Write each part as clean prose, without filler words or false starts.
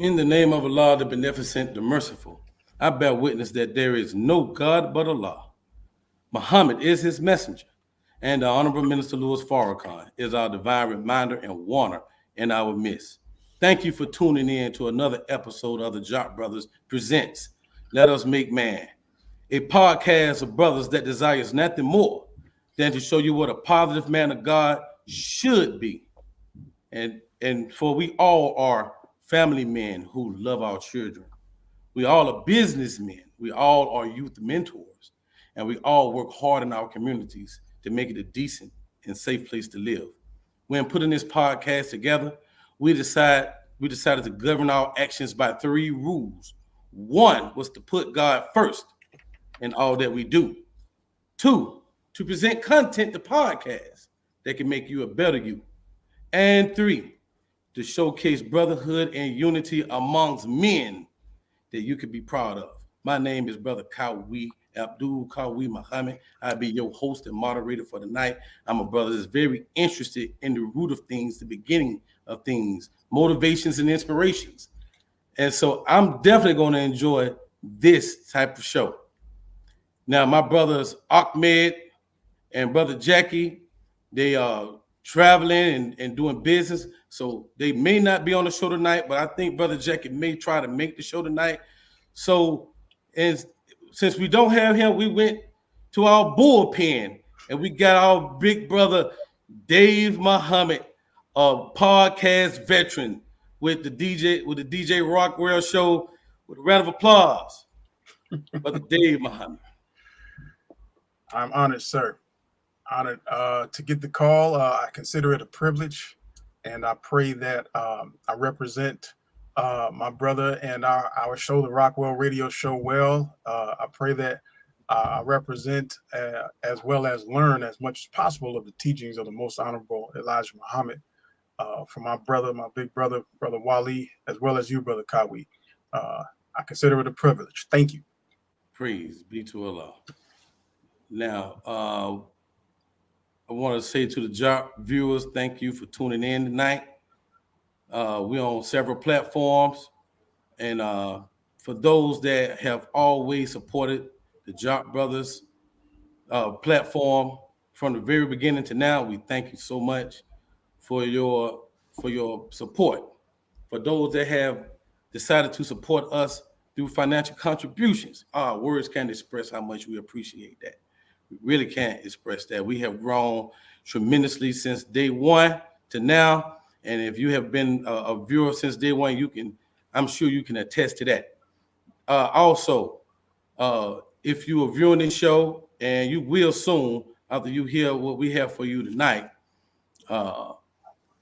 In the name of Allah, the Beneficent, the Merciful, I bear witness that there is no God but Allah. Muhammad is his messenger, and the Honorable Minister Louis Farrakhan is our divine reminder and warner in our midst. Thank you for tuning in to another episode of the Jock Brothers Presents Let Us Make Man, a podcast of brothers that desires nothing more than to show you what a positive man of God should be. And for we all are family men who love our children. We all are businessmen. We all are youth mentors. And we all work hard in our communities to make it a decent and safe place to live. When putting this podcast together, we decided to govern our actions by 3 rules. 1 was to put God first in all that we do. 2, to present content to podcasts that can make you a better you. And 3, to showcase brotherhood and unity amongst men that you could be proud of. My name is Brother Wali Muhammad. I'll be your host and moderator for the night. I'm a brother that's very interested in the root of things, the beginning of things, motivations and inspirations. And so I'm definitely going to enjoy this type of show. Now, my brothers Ahmed and Brother Jackie, they are traveling and doing business, so they may not be on the show tonight, but I think Brother Jackie may try to make the show tonight. So, and since we don't have him, we went to our bullpen and we got our big brother Dave Muhammad, a podcast veteran with the DJ Rockwell show, with a round of applause. Brother Dave Muhammad. I'm honored, sir. Honored to get the call. I consider it a privilege, and I pray that I represent my brother and our show, the Rockwell Radio Show, well. I pray that I represent as well as learn as much as possible of the teachings of the Most Honorable Elijah Muhammad from my brother, my big brother, Brother Wali, as well as you, Brother Kawi. I consider it a privilege. Thank you. Praise be to Allah. Now, I want to say to the Jock viewers, thank you for tuning in tonight. We're on several platforms. And for those that have always supported the Jock Brothers platform from the very beginning to now, we thank you so much for your support. For those that have decided to support us through financial contributions, our words can't express how much we appreciate that. We really can't express that. We have grown tremendously since day one to now. And if you have been a viewer since day one, I'm sure you can attest to that. Also, if you are viewing this show, and you will soon after you hear what we have for you tonight,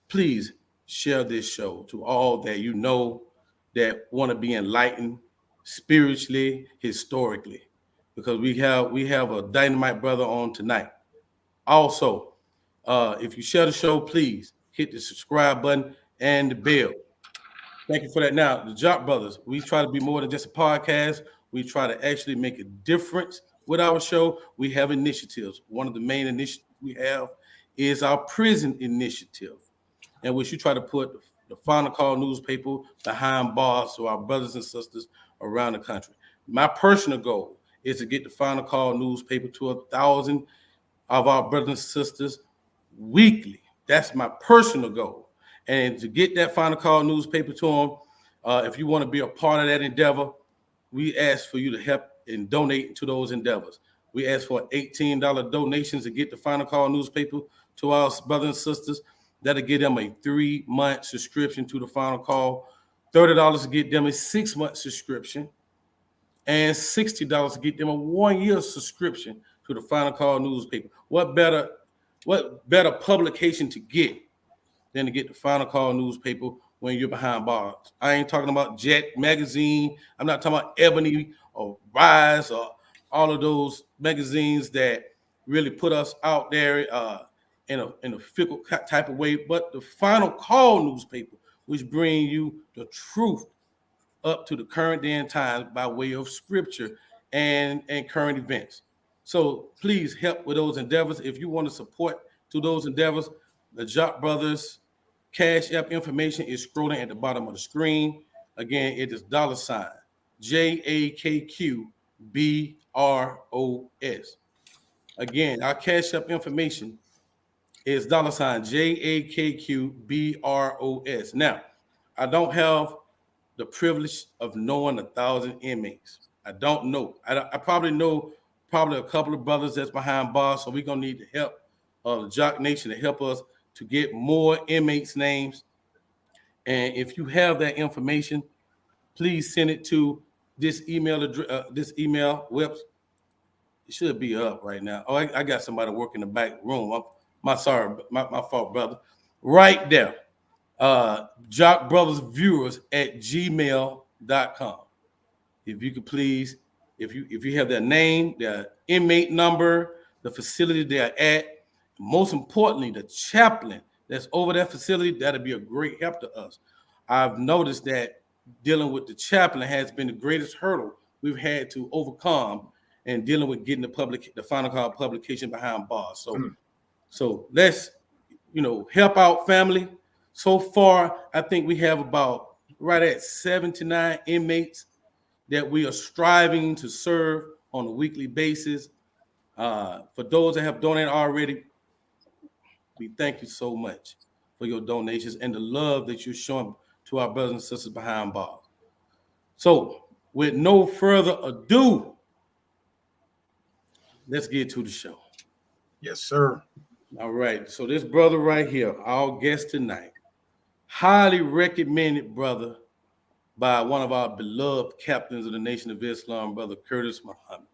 please share this show to all that you know that want to be enlightened spiritually, historically, because we have a dynamite brother on tonight. Also, if you share the show, please hit the subscribe button and the bell. Thank you for that. Now, the Jock Brothers, we try to be more than just a podcast. We try to actually make a difference with our show. We have initiatives. One of the main initiatives we have is our prison initiative, in which you try to put the Final Call newspaper behind bars to our brothers and sisters around the country. My personal goal is to get the Final Call newspaper to 1,000 of our brothers and sisters weekly. That's my personal goal. And to get that final call newspaper to them, if you want to be a part of that endeavor, we ask for you to help and donate to those endeavors. We ask for $18 donations to get the final call newspaper to our brothers and sisters. That'll get them a 3-month subscription to the final call, $30 to get them a 6-month subscription, and $60 to get them a 1-year subscription to the final call newspaper. What better publication to get than to get the final call newspaper when you're behind bars? I ain't talking about Jet Magazine. I'm not talking about Ebony or Rise or all of those magazines that really put us out there in a fickle type of way, but the final call newspaper, which bring you the truth up to the current day and times by way of scripture and current events. So please help with those endeavors. If you want to support to those endeavors, the Jock Brothers Cash App information is scrolling at the bottom of the screen. Again, it is $JAKQBROS. Again, our Cash App information is $JAKQBROS. Now, I don't have the privilege of knowing 1,000 inmates. I don't know. I probably know a couple of brothers that's behind bars, so we're gonna need the help of the Jock Nation to help us to get more inmates' names. And if you have that information, please send it to this email address. This email website. It should be up right now. Oh, I got somebody working in the back room. My fault, brother. Right there. jockbrothersviewers@gmail.com. If you could please, if you have their name, their inmate number, the facility they're at, most importantly, the chaplain that's over that facility, that'd be a great help to us. I've noticed that dealing with the chaplain has been the greatest hurdle we've had to overcome and dealing with getting the final call publication behind bars. So let's help out family. So far, I think we have about right at 79 inmates that we are striving to serve on a weekly basis. For those that have donated already, we thank you so much for your donations and the love that you're showing to our brothers and sisters behind bars. So, with no further ado, let's get to the show. Yes, sir. All right. So this brother right here, our guest tonight, highly recommended brother by one of our beloved captains of the Nation of Islam, Brother Curtis Muhammad.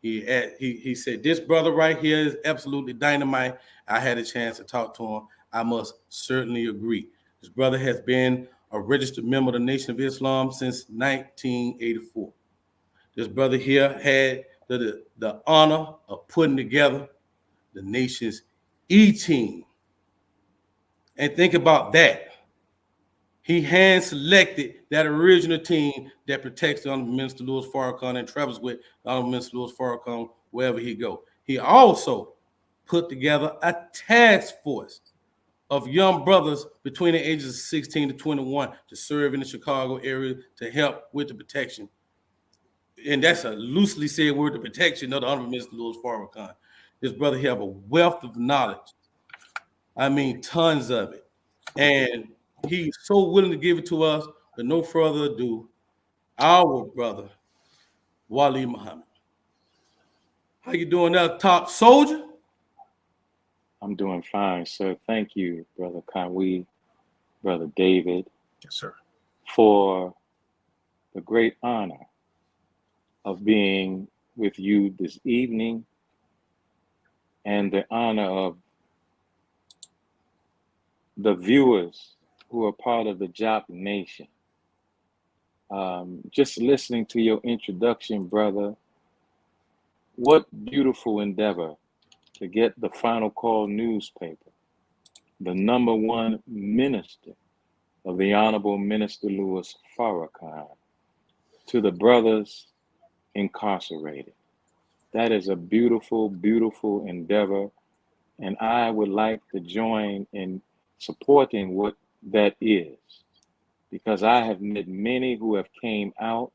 He said, this brother right here is absolutely dynamite. I had a chance to talk to him. I must certainly agree. This brother has been a registered member of the Nation of Islam since 1984. This brother here had the honor of putting together the nation's E-team. And think about that. He hand-selected that original team that protects the Honorable Minister Louis Farrakhan and travels with the Honorable Minister Louis Farrakhan wherever he goes. He also put together a task force of young brothers between the ages of 16 to 21 to serve in the Chicago area to help with the protection. And that's a loosely said word, the protection of the Honorable Minister Louis Farrakhan. This brother here have a wealth of knowledge. I mean, tons of it. And he's so willing to give it to us. But no further ado, our brother, Wali Muhammad. How you doing now, top soldier? I'm doing fine, sir. Thank you, Brother Conwee, Brother David. Yes, sir. For the great honor of being with you this evening and the honor of the viewers who are part of the Jock Nation. Just listening to your introduction, brother, what beautiful endeavor to get the Final Call newspaper, the #1 minister of the Honorable Minister Louis Farrakhan, to the brothers incarcerated. That is a beautiful, beautiful endeavor, and I would like to join in supporting what that is, because I have met many who have came out,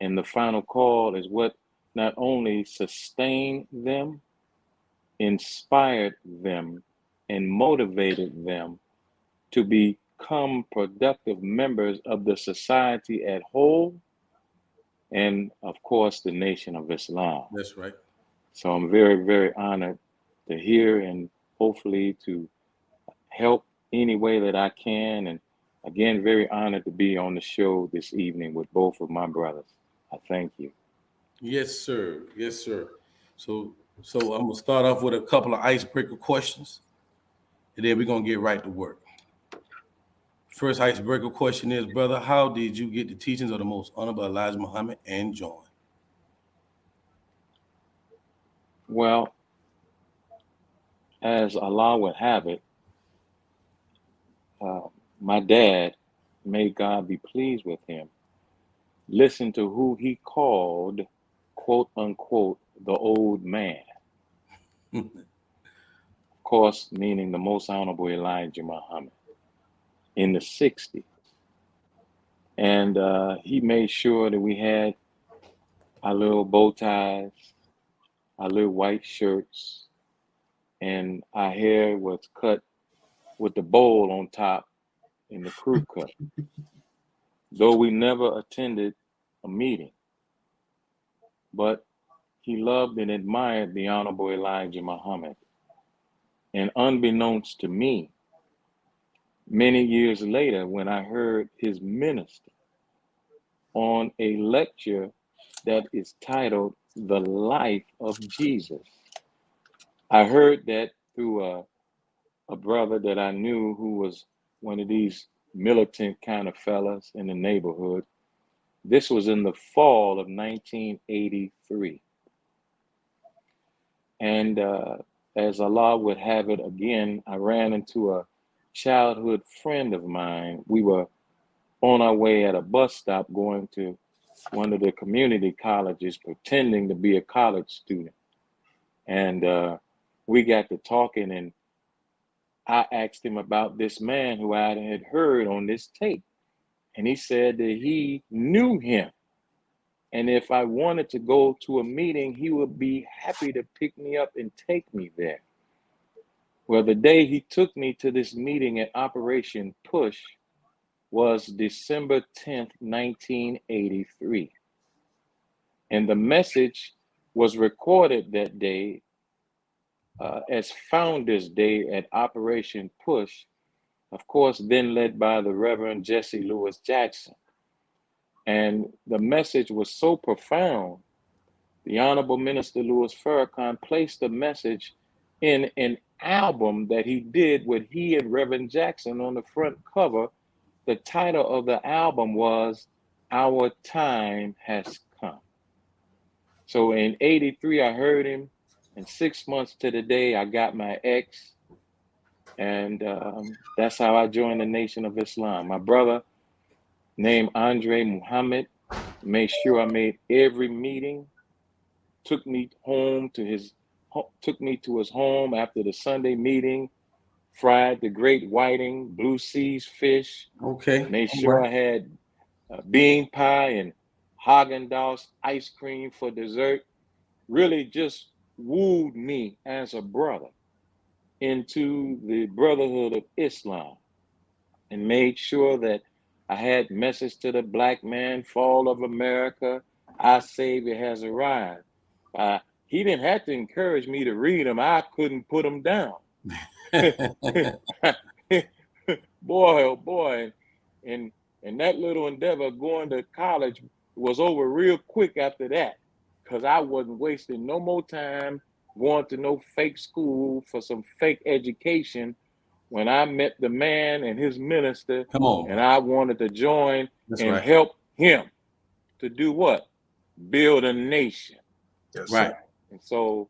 and the Final Call is what not only sustained them, inspired them and motivated them to become productive members of the society at whole and, of course, the Nation of Islam. That's right. So I'm very, very honored to hear and hopefully to help any way that I can. And again, very honored to be on the show this evening with both of my brothers. I thank you. Yes, sir. Yes, sir. So I'm gonna start off with a couple of icebreaker questions, and then we're gonna get right to work. First icebreaker question is, brother, how did you get the teachings of the most honorable Elijah Muhammad and join? Well, as Allah would have it, uh, my dad, may God be pleased with him, listened to who he called, quote unquote, the old man. Of course, meaning the most honorable Elijah Muhammad in the 60s. And he made sure that we had our little bow ties, our little white shirts, and our hair was cut with the bowl on top in the crew cut. Though we never attended a meeting, but he loved and admired the Honorable Elijah Muhammad. And unbeknownst to me, many years later, when I heard his minister on a lecture that is titled The Life of Jesus, I heard that through a brother that I knew who was one of these militant kind of fellas in the neighborhood. This was in the fall of 1983. And as Allah would have it again, I ran into a childhood friend of mine. We were on our way at a bus stop going to one of the community colleges, pretending to be a college student. And we got to talking, and I asked him about this man who I had heard on this tape. And he said that he knew him. And if I wanted to go to a meeting, he would be happy to pick me up and take me there. Well, the day he took me to this meeting at Operation Push was December 10th, 1983. And the message was recorded that day as Founders Day at Operation Push, of course, then led by the Reverend Jesse Lewis Jackson. And the message was so profound, the Honorable Minister Louis Farrakhan placed the message in an album that he did with he and Reverend Jackson on the front cover. The title of the album was Our Time Has Come. So in 83, I heard him, and 6 months to the day, I got my ex, and that's how I joined the Nation of Islam. My brother, named Wali Muhammad, made sure I made every meeting, took me to his home after the Sunday meeting, fried the great whiting, blue seas fish, Okay. made All sure right. I had bean pie and Haagen-Dazs ice cream for dessert. Really just wooed me as a brother into the Brotherhood of Islam, and made sure that I had message to the black man, fall of America, our Savior has arrived. He didn't have to encourage me to read them. I couldn't put them down. Boy, oh boy. And that little endeavor going to college was over real quick after that, because I wasn't wasting no more time going to no fake school for some fake education when I met the man and his minister, Come on, and bro. I wanted to join That's and right. help him to do what? Build a nation. Yes, Right. sir. And so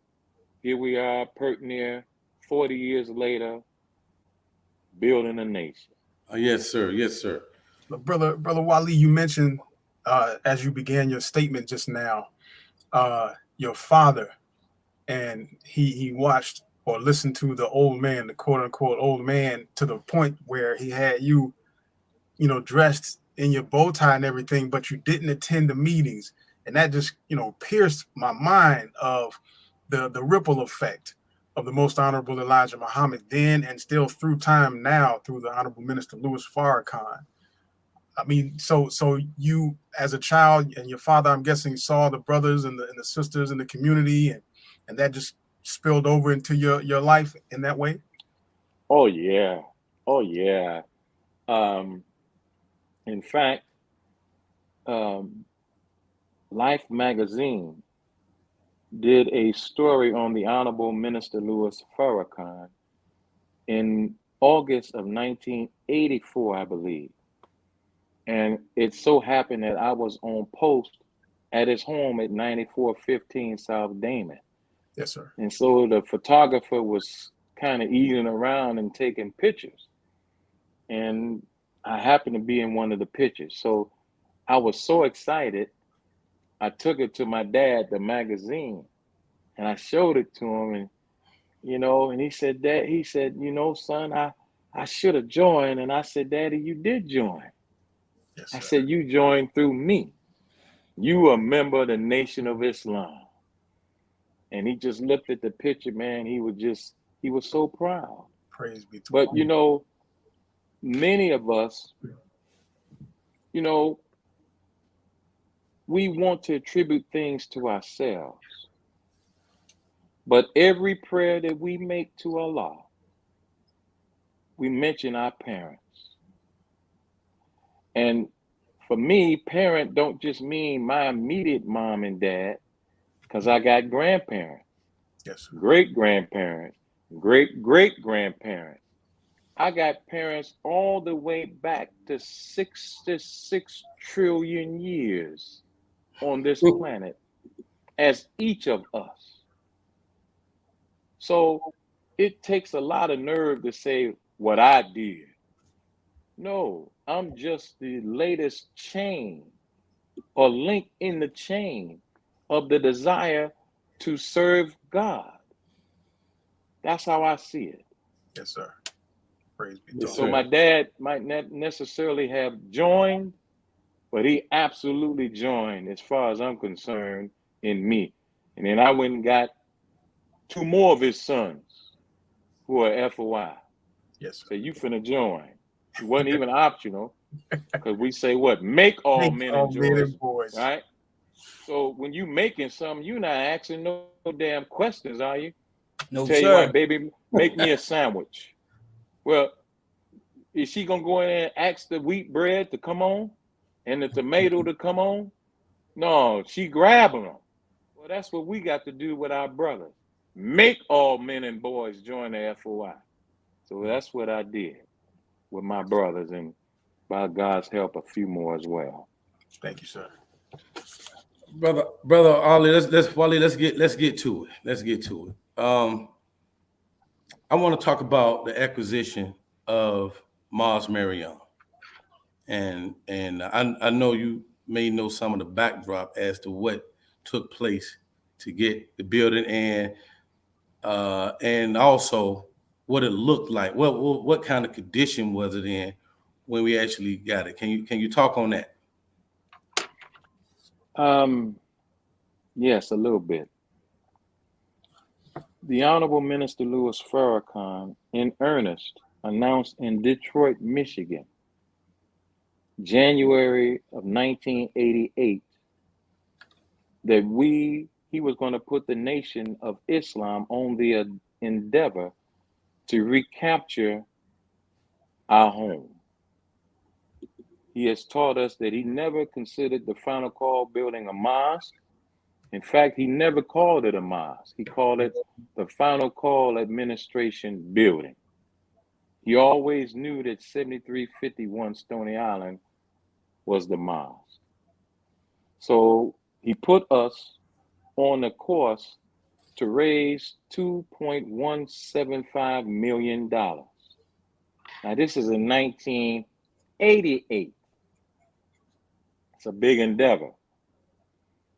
here we are, pert near 40 years later, building a nation. Yes, sir. Yes, sir. But brother Wali, you mentioned as you began your statement just now, your father, and he watched or listened to the old man, the quote unquote old man, to the point where he had you, dressed in your bow tie and everything, but you didn't attend the meetings, and that just pierced my mind of the ripple effect of the Most Honorable Elijah Muhammad then, and still through time now through the Honorable Minister Louis Farrakhan. I mean, so you as a child and your father, I'm guessing, saw the brothers and the sisters in the community, and that just spilled over into your life in that way. Oh yeah, oh yeah. In fact, um, Life magazine did a story on the Honorable Minister Louis Farrakhan in August of 1984, I believe. And it so happened that I was on post at his home at 9415 South Damon. Yes, sir. And so the photographer was kind of eating around and taking pictures. And I happened to be in one of the pictures. So I was so excited, I took it to my dad, the magazine, and I showed it to him. And, and he said, son, I should have joined. And I said, Daddy, you did join. Yes, I sir. said, you joined through me. You a member of the Nation of Islam. And he just looked at the picture, man. He was so proud. Praise be to But, Allah. many of us, we want to attribute things to ourselves. But every prayer that we make to Allah, we mention our parents. And for me, parent don't just mean my immediate mom and dad, because I got grandparents, Yes, sir. great-grandparents, great-great-grandparents. I got parents all the way back to 66 trillion years on this planet as each of us. So it takes a lot of nerve to say what I did. No, I'm just the latest chain or link in the chain of the desire to serve God. That's how I see it. Yes, sir. Praise be to Yes, Allah. So sir. my dad might not necessarily have joined, but he absolutely joined, as far as I'm concerned, in me. And then I went and got 2 more of his sons who are FOI. Yes, sir. So you finna join. It wasn't even optional, because we say what? Make all Thank men all and men boys, and boys. right? So when you making something, you're not asking no damn questions, are you? No, Tell you what, sir. baby, make me a sandwich. Well, is she gonna go in there and ask the wheat bread to come on and the tomato to come on? No, she grabbing them. Well, that's what we got to do with our brothers. Make all men and boys join the FOI. So that's what I did with my brothers, and by God's help, a few more as well. Thank you, sir. Brother Ollie, Wally, let's get to it. Let's get to it. I want to talk about the acquisition of Mars Marion. And I know you may know some of the backdrop as to what took place to get the building, and also what it looked like. What kind of condition was it in when we actually got it? Can you talk on that? Yes, a little bit. The Honorable Minister Louis Farrakhan, in earnest, announced in Detroit, Michigan, January of 1988, that he was going to put the Nation of Islam on the endeavor to recapture our home. He has taught us that he never considered the Final Call building a mosque. In fact, he never called it a mosque. He called it the Final Call Administration Building. He always knew that 7351 Stony Island was the mosque. So he put us on a course to raise $2.175 million. Now, this is in 1988. It's a big endeavor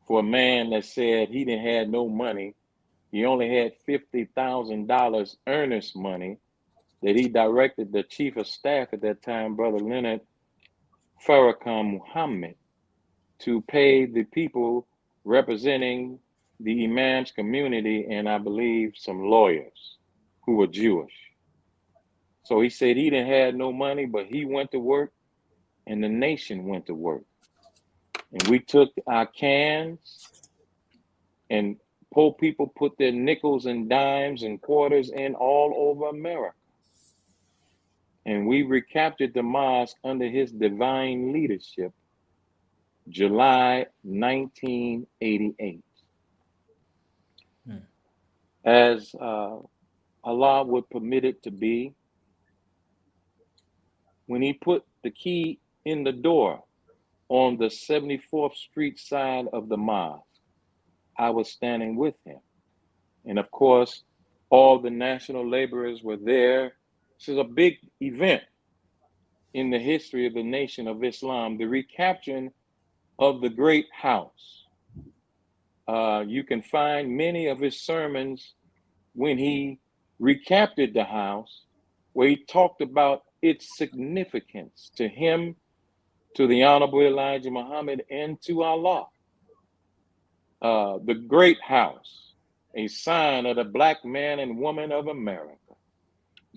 for a man that said he didn't have no money. He only had $50,000 earnest money that he directed the chief of staff at that time, Brother Leonard Farrakhan Muhammad, to pay the people representing the imams community, and I believe some lawyers who were Jewish. So he said he didn't have no money, but he went to work and the nation went to work. And we took our cans and poor people put their nickels and dimes and quarters in all over America. And we recaptured the mosque under his divine leadership, July 1988. As Allah would permit it to be, when he put the key in the door on the 74th Street side of the mosque, I was standing with him. And of course, all the national laborers were there. This is a big event in the history of the Nation of Islam, the recapturing of the great house. You can find many of his sermons when he recaptured the house, where he talked about its significance to him, to the Honorable Elijah Muhammad, and to Allah. The great house, a sign of the black man and woman of America.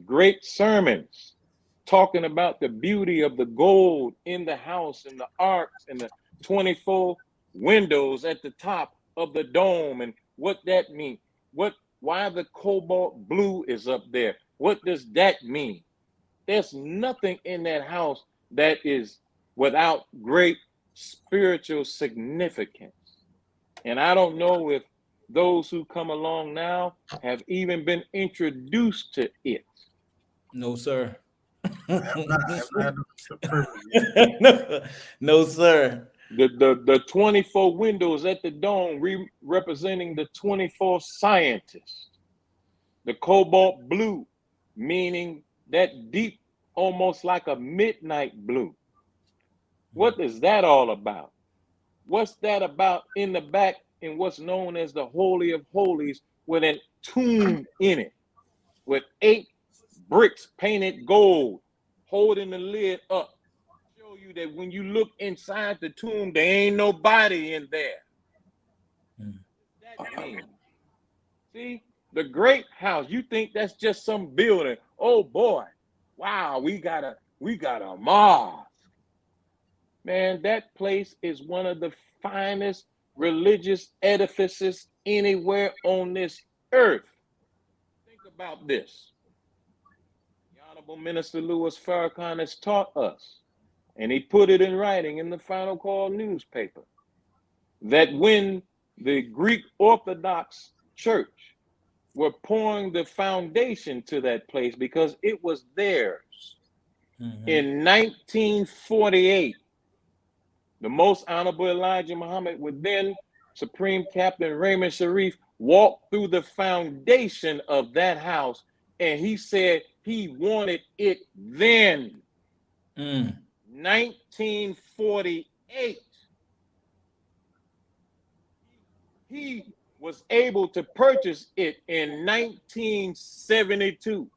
Great sermons talking about the beauty of the gold in the house and the arcs and the 24 windows at the top of the dome and what that means. Why the cobalt blue is up there. What does that mean? There's nothing in that house that is without great spiritual significance. And I don't know if those who come along now have even been introduced to it. No, sir. I have not had the privilege yet. No, sir. The 24 windows at the dome representing the 24 scientists. The cobalt blue, meaning that deep, almost like a midnight blue. What is that all about? What's that about in the back in what's known as the Holy of Holies with a tomb in it, with 8 bricks painted gold, holding the lid up? Show you that when you look inside the tomb, there ain't nobody in there. What does that mean? See, the great house, you think that's just some building. Oh boy, wow, we got a mosque. Man, that place is one of the finest religious edifices anywhere on this earth. Think about this. The Honorable Minister Louis Farrakhan has taught us, and he put it in writing in the Final Call newspaper, that when the Greek Orthodox Church were pouring the foundation to that place because it was theirs in 1948, the Most Honorable Elijah Muhammad, with then Supreme Captain Raymond Sharif, walked through the foundation of that house, and he said he wanted it then. 1948. He was able to purchase it in 1972.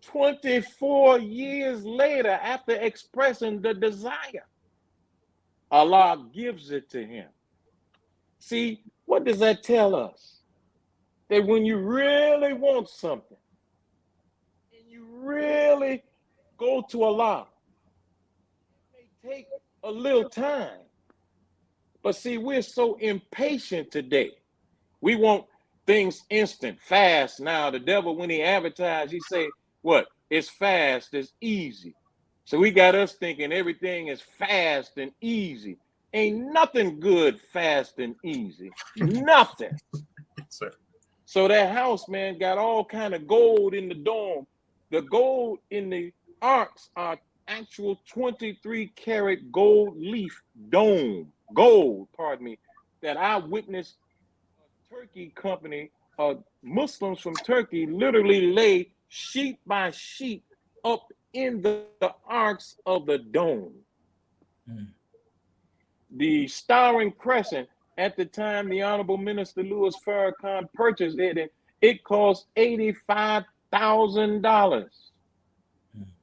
24 years later, after expressing the desire, Allah gives it to him. See, what does that tell us? That when you really want something, and you really go to Allah, it may take a little time. But see, we're so impatient today. We want things instant, fast. Now, the devil, when he advertised, he say, what? It's fast, it's easy. So we got us thinking everything is fast and easy. Ain't nothing good, fast and easy. Nothing. Sir. So that house, man, got all kind of gold in the dome. The gold in the arcs are actual 23 karat gold leaf gold, that I witnessed a Turkey company, Muslims from Turkey, literally lay sheet by sheet up in the arcs of the dome. The Starring Crescent, at the time the Honorable Minister Louis Farrakhan purchased it, it cost $85,000.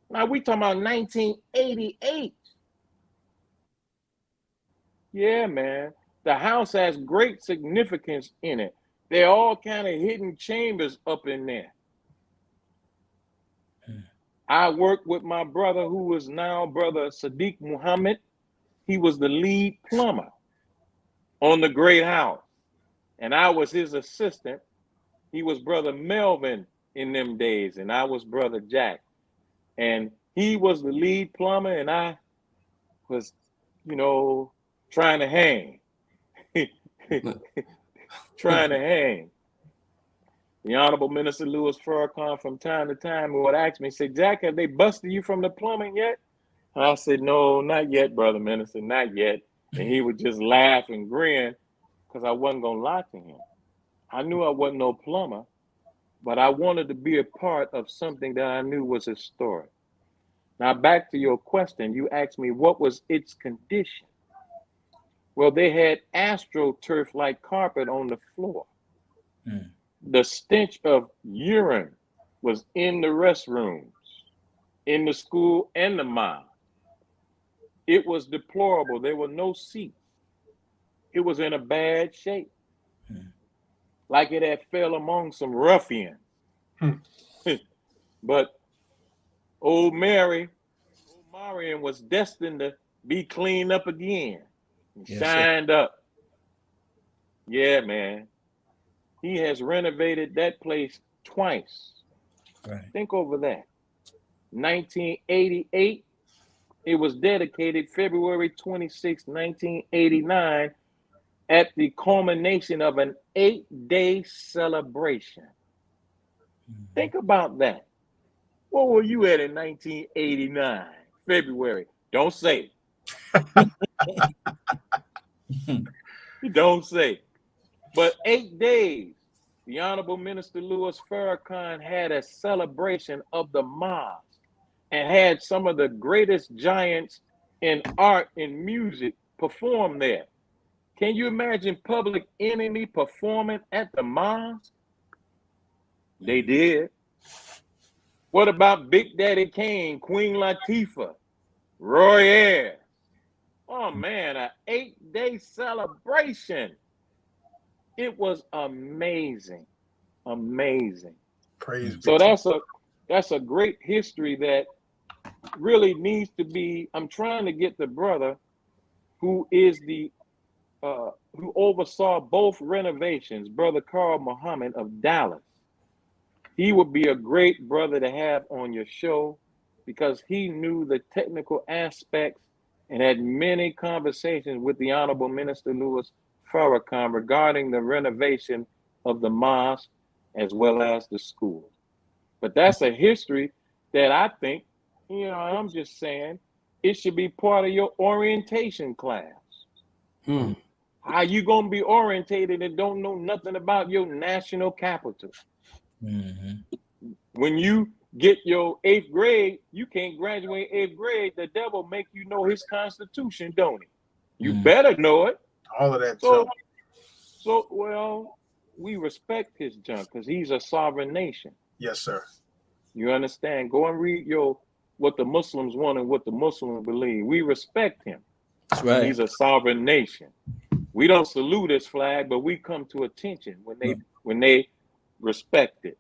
Now we talking about 1988. Yeah, man. The house has great significance in it. There are all kind of hidden chambers up in there. I worked with my brother, who is now brother Wali Muhammad. He was the lead plumber on the great house, and I was his assistant. He was brother Melvin in them days, and I was brother Jack. And he was the lead plumber, and I was, trying to hang. Trying to hang. The Honorable Minister Louis Farrakhan from time to time would ask me, say, Jack, have they busted you from the plumbing yet? And I said, no, not yet, brother minister, not yet. And he would just laugh and grin because I wasn't going to lie to him. I knew I wasn't no plumber, but I wanted to be a part of something that I knew was historic. Now, back to your question, you asked me what was its condition. Well, they had astroturf-like carpet on the floor. The stench of urine was in the restrooms, in the school and the mosque. It was deplorable. There were no seats. It was in a bad shape, like it had fell among some ruffians. But old Marion was destined to be cleaned up again, and shined up. Yeah, man. He has renovated that place twice. Right. Think over that. 1988, it was dedicated February 26, 1989, at the culmination of an 8-day celebration. Think about that. Where were you at in 1989, February? Don't say. Don't say. But 8 days, the Honorable Minister Louis Farrakhan had a celebration of the mosque and had some of the greatest giants in art and music perform there. Can you imagine Public Enemy performing at the mosque? They did. What about Big Daddy Kane, Queen Latifah, Roy Ayers? Oh man, an 8-day celebration. It was amazing, amazing. Praise be. So that's a great history that really needs to be. I'm trying to get the brother who is who oversaw both renovations, Brother Carl Muhammad of Dallas. He would be a great brother to have on your show because he knew the technical aspects and had many conversations with the Honorable Minister Louis Farrakhan regarding the renovation of the mosque as well as the school. But that's a history that I think, I'm just saying, it should be part of your orientation class. How you gonna be orientated and don't know nothing about your national capital? When you get your 8th grade, you can't graduate 8th grade. The devil make you know his constitution, don't he? You better know it. All of that. Well, we respect his junk because he's a sovereign nation. Yes, sir. You understand? Go and read what the Muslims want and what the Muslims believe. We respect him. That's right. He's a sovereign nation. We don't salute his flag, but we come to attention when they respect it.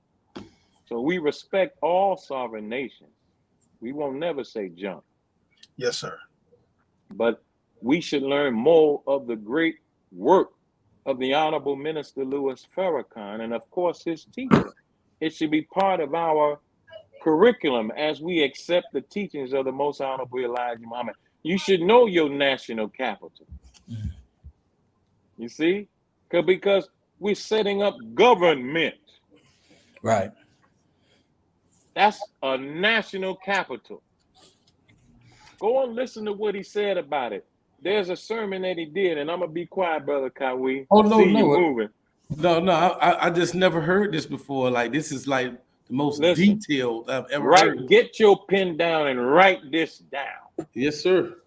So we respect all sovereign nations. We won't never say junk. Yes, sir. But we should learn more of the great work of the Honorable Minister Louis Farrakhan and, of course, his teaching. It should be part of our curriculum as we accept the teachings of the Most Honorable Elijah Muhammad. You should know your national capital. You see? Because we're setting up government. Right. That's a national capital. Go and listen to what he said about it. There's a sermon that he did, and I'm going to be quiet, Brother Kawi. Oh, no, See you moving. No, I just never heard this before. Like, this is like the most detailed I've ever heard. Get your pen down and write this down. Yes, sir.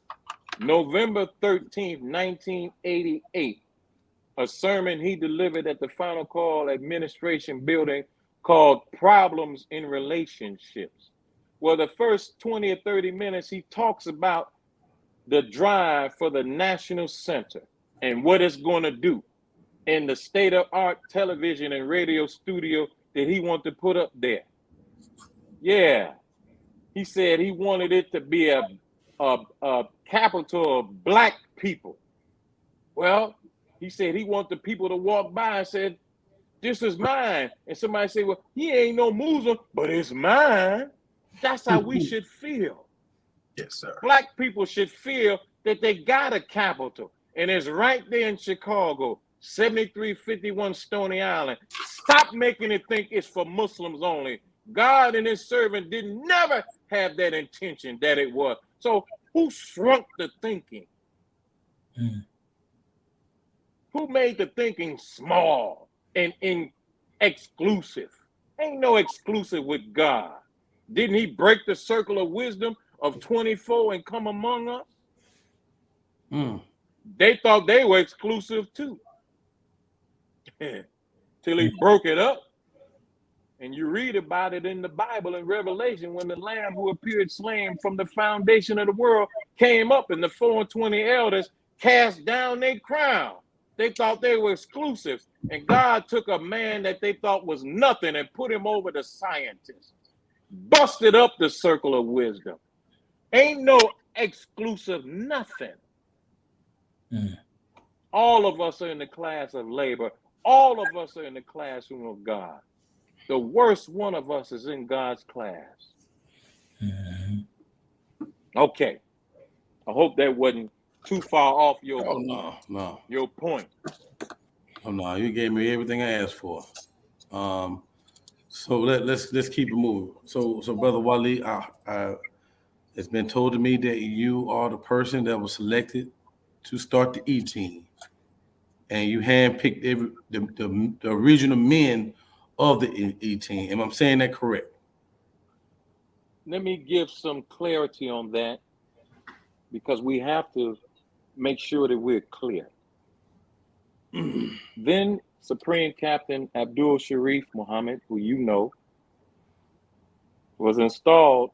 November 13th, 1988, a sermon he delivered at the Final Call Administration Building called Problems in Relationships. Well, the first 20 or 30 minutes, he talks about the drive for the National Center and what it's going to do in the state-of-art television and radio studio that he wanted to put up there. Yeah, he said he wanted it to be a capital of black people. Well, he said he wanted the people to walk by and said, "This is mine." And somebody say, "Well, he ain't no Muslim, but it's mine." That's how we should feel. Yes, sir. Black people should feel that they got a capital, and it's right there in Chicago, 7351 Stony Island. Stop making it think it's for Muslims only. God and his servant didn't never have that intention that it was. So who shrunk the thinking? Who made the thinking small and exclusive? Ain't no exclusive with God. Didn't he break the circle of wisdom of 24 and come among us? They thought they were exclusive too. Till he broke it up. And you read about it in the Bible in Revelation when the Lamb who appeared slain from the foundation of the world came up and the 24 elders cast down their crown. They thought they were exclusive. And God took a man that they thought was nothing and put him over the scientists. Busted up the circle of wisdom. Ain't no exclusive nothing. All of us are in the class of labor. All of us are in the classroom of God. The worst one of us is in God's class. Okay. I hope that wasn't too far off your point. Oh no, you gave me everything I asked for. So let's keep it moving. So Brother Wali, it's been told to me that you are the person that was selected to start the E team, and you handpicked the original men of the E team. Am I saying that correct? Let me give some clarity on that, because we have to make sure that we're clear. Then Supreme Captain Abdul Sharif Muhammad, who you know, was installed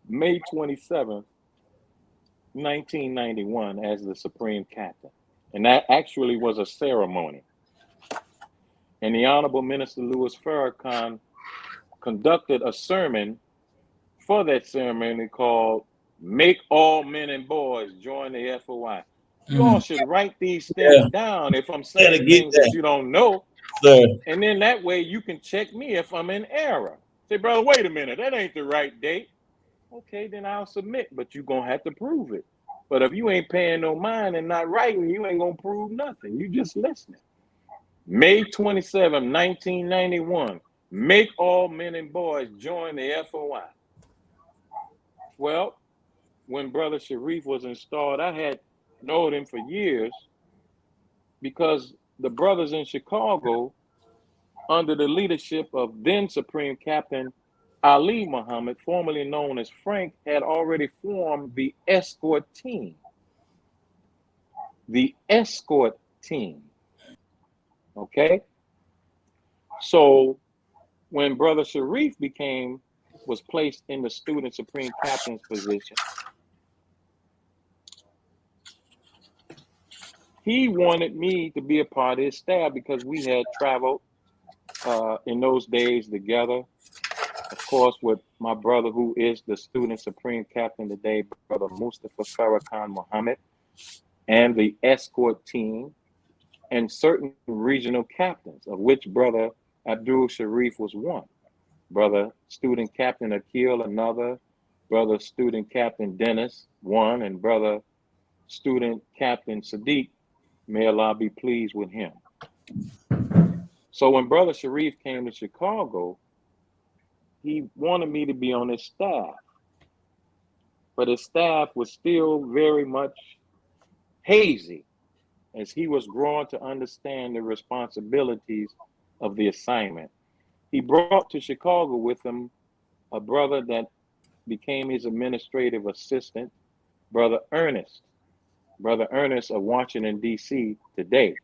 May 27th, 1991 as the Supreme Captain. And that actually was a ceremony. And the Honorable Minister Louis Farrakhan conducted a sermon for that ceremony called "Make All Men and Boys Join the FOI." You all should write these things down if I'm saying things that you don't know. And then that way you can check me if I'm in error. Say, "Brother, wait a minute, that ain't the right date." Okay, then I'll submit, but you're going to have to prove it. But if you ain't paying no mind and not writing, you ain't going to prove nothing. You just listening. May 27, 1991, make all men and boys join the FOI. Well, when Brother Sharif was installed, I had known him for years because the brothers in Chicago, under the leadership of then Supreme Captain Wali Muhammad, formerly known as Frank, had already formed the escort team. The escort team. Okay? So when Brother Sharif was placed in the student Supreme Captain's position, he wanted me to be a part of his staff because we had traveled in those days together, of course, with my brother who is the student Supreme Captain today, Brother Mustafa Farrakhan Muhammad, and the escort team, and certain regional captains, of which Brother Abdul Sharif was one. Brother Student Captain Akil, another. Brother Student Captain Dennis, one. And Brother Student Captain Sadiq, may Allah be pleased with him. So when Brother Sharif came to Chicago, he wanted me to be on his staff. But his staff was still very much hazy as he was growing to understand the responsibilities of the assignment. He brought to Chicago with him a brother that became his administrative assistant, Brother Ernest of Washington, D.C. today.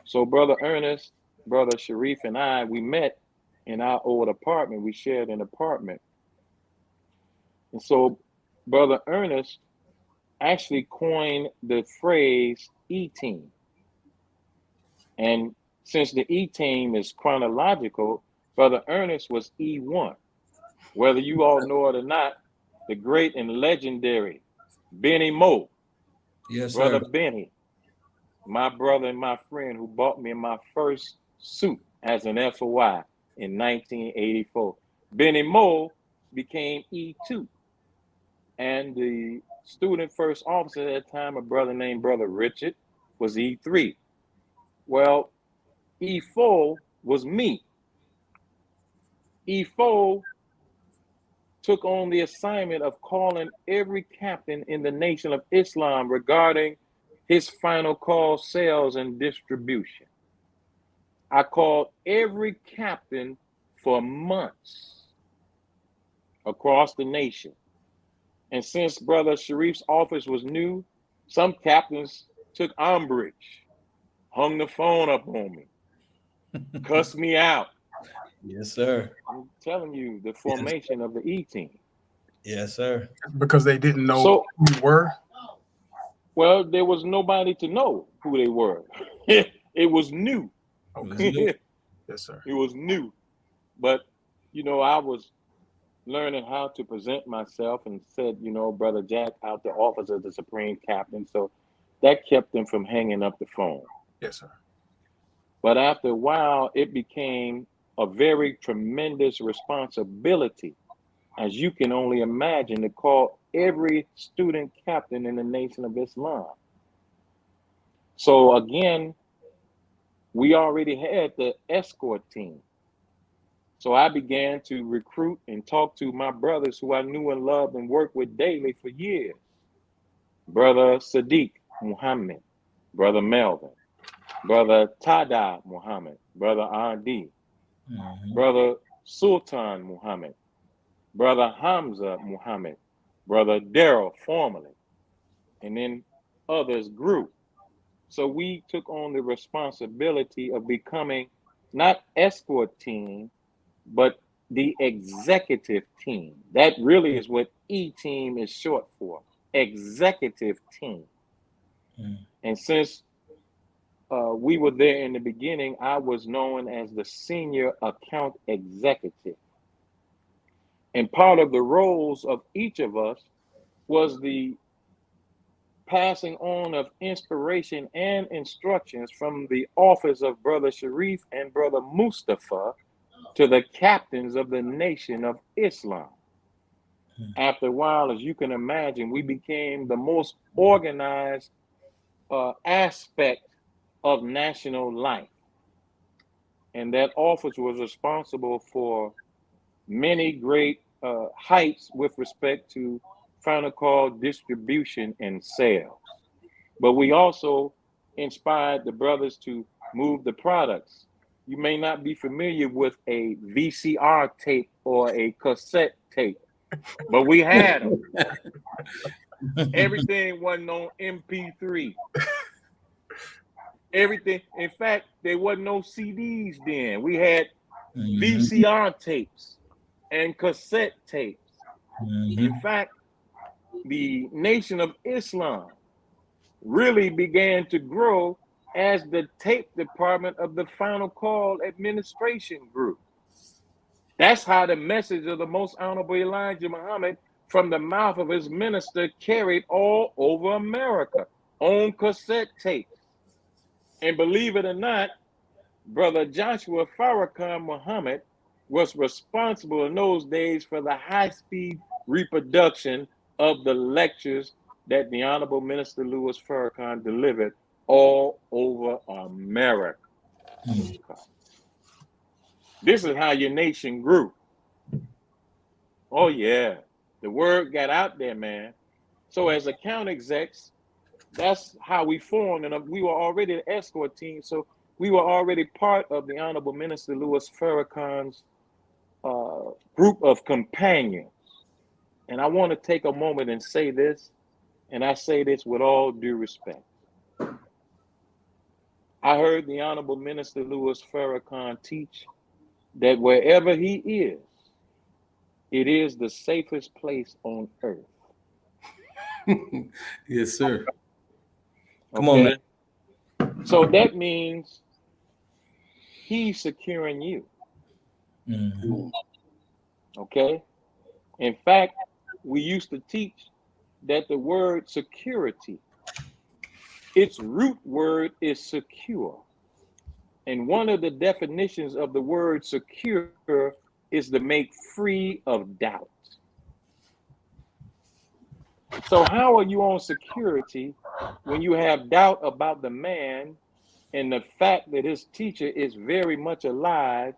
So Brother Ernest, Brother Sharif, and I, we met in our old apartment. We shared an apartment. And so Brother Ernest actually coined the phrase E-team. And since the E-team is chronological, Brother Ernest was E1. Whether you all know it or not, the great and legendary Benny Moe, Yes, Brother sir. Benny, my brother and my friend who bought me my first suit as an FOI in 1984. Benny Moe became E2. And the student first officer at that time, a brother named Brother Richard, was E3. Well, E4 was me. E4 took on the assignment of calling every captain in the Nation of Islam regarding his final call sales and distribution. I called every captain for months across the nation. And since Brother Sharif's office was new, some captains took umbrage, hung the phone up on me, cussed me out. Yes, sir. I'm telling you, the Yes. formation of the E-team. Yes, sir. Because they didn't know So, who you were. well, there was nobody to know who they were. It was new. Okay. new. Yes, sir. It was new. But, I was learning how to present myself and said, Brother Jack out the office of the Supreme Captain. So that kept them from hanging up the phone. Yes, sir. But after a while, it became a very tremendous responsibility, as you can only imagine, to call every student captain in the Nation of Islam. So again, we already had the escort team. So I began to recruit and talk to my brothers who I knew and loved and worked with daily for years. Brother Sadiq Muhammad, Brother Melvin, Brother Tada Muhammad, Brother R.D., Brother Sultan Muhammad, Brother Hamza Muhammad, Brother Daryl formerly, and then others grew. So we took on the responsibility of becoming not escort team, but the executive team. That really is what E-team is short for, executive team. And since we were there in the beginning, I was known as the senior account executive. And part of the roles of each of us was the passing on of inspiration and instructions from the office of Brother Sharif and Brother Mustafa to the captains of the Nation of Islam. After a while, as you can imagine, we became the most organized aspect of national life. And that office was responsible for many great heights with respect to final call distribution and sales. But we also inspired the brothers to move the products. You may not be familiar with a VCR tape or a cassette tape, but we had them. Everything wasn't on MP3. Everything. In fact, there wasn't no CDs then. We had VCR tapes and cassette tapes. In fact, the Nation of Islam really began to grow as the tape department of the Final Call administration grew. That's how the message of the Most Honorable Elijah Muhammad from the mouth of his minister carried all over America on cassette tapes. And believe it or not, Brother Joshua Farrakhan Muhammad was responsible in those days for the high-speed reproduction of the lectures that the Honorable Minister Louis Farrakhan delivered all over America. This is how your nation grew. Oh, yeah. The word got out there, man. So as account execs, that's how we formed. And we were already an escort team. So we were already part of the Honorable Minister Louis Farrakhan's group of companions. And I want to take a moment and say this, and I say this with all due respect. I heard the Honorable Minister Louis Farrakhan teach that wherever he is, it is the safest place on earth. Yes, sir. Come on, Okay. So that means he's securing you. man. Okay. In fact, we used to teach that the word security, its root word is secure. And one of the definitions of the word secure is to make free of doubt. So, how are you on security when you have doubt about the man and the fact that his teacher is very much alive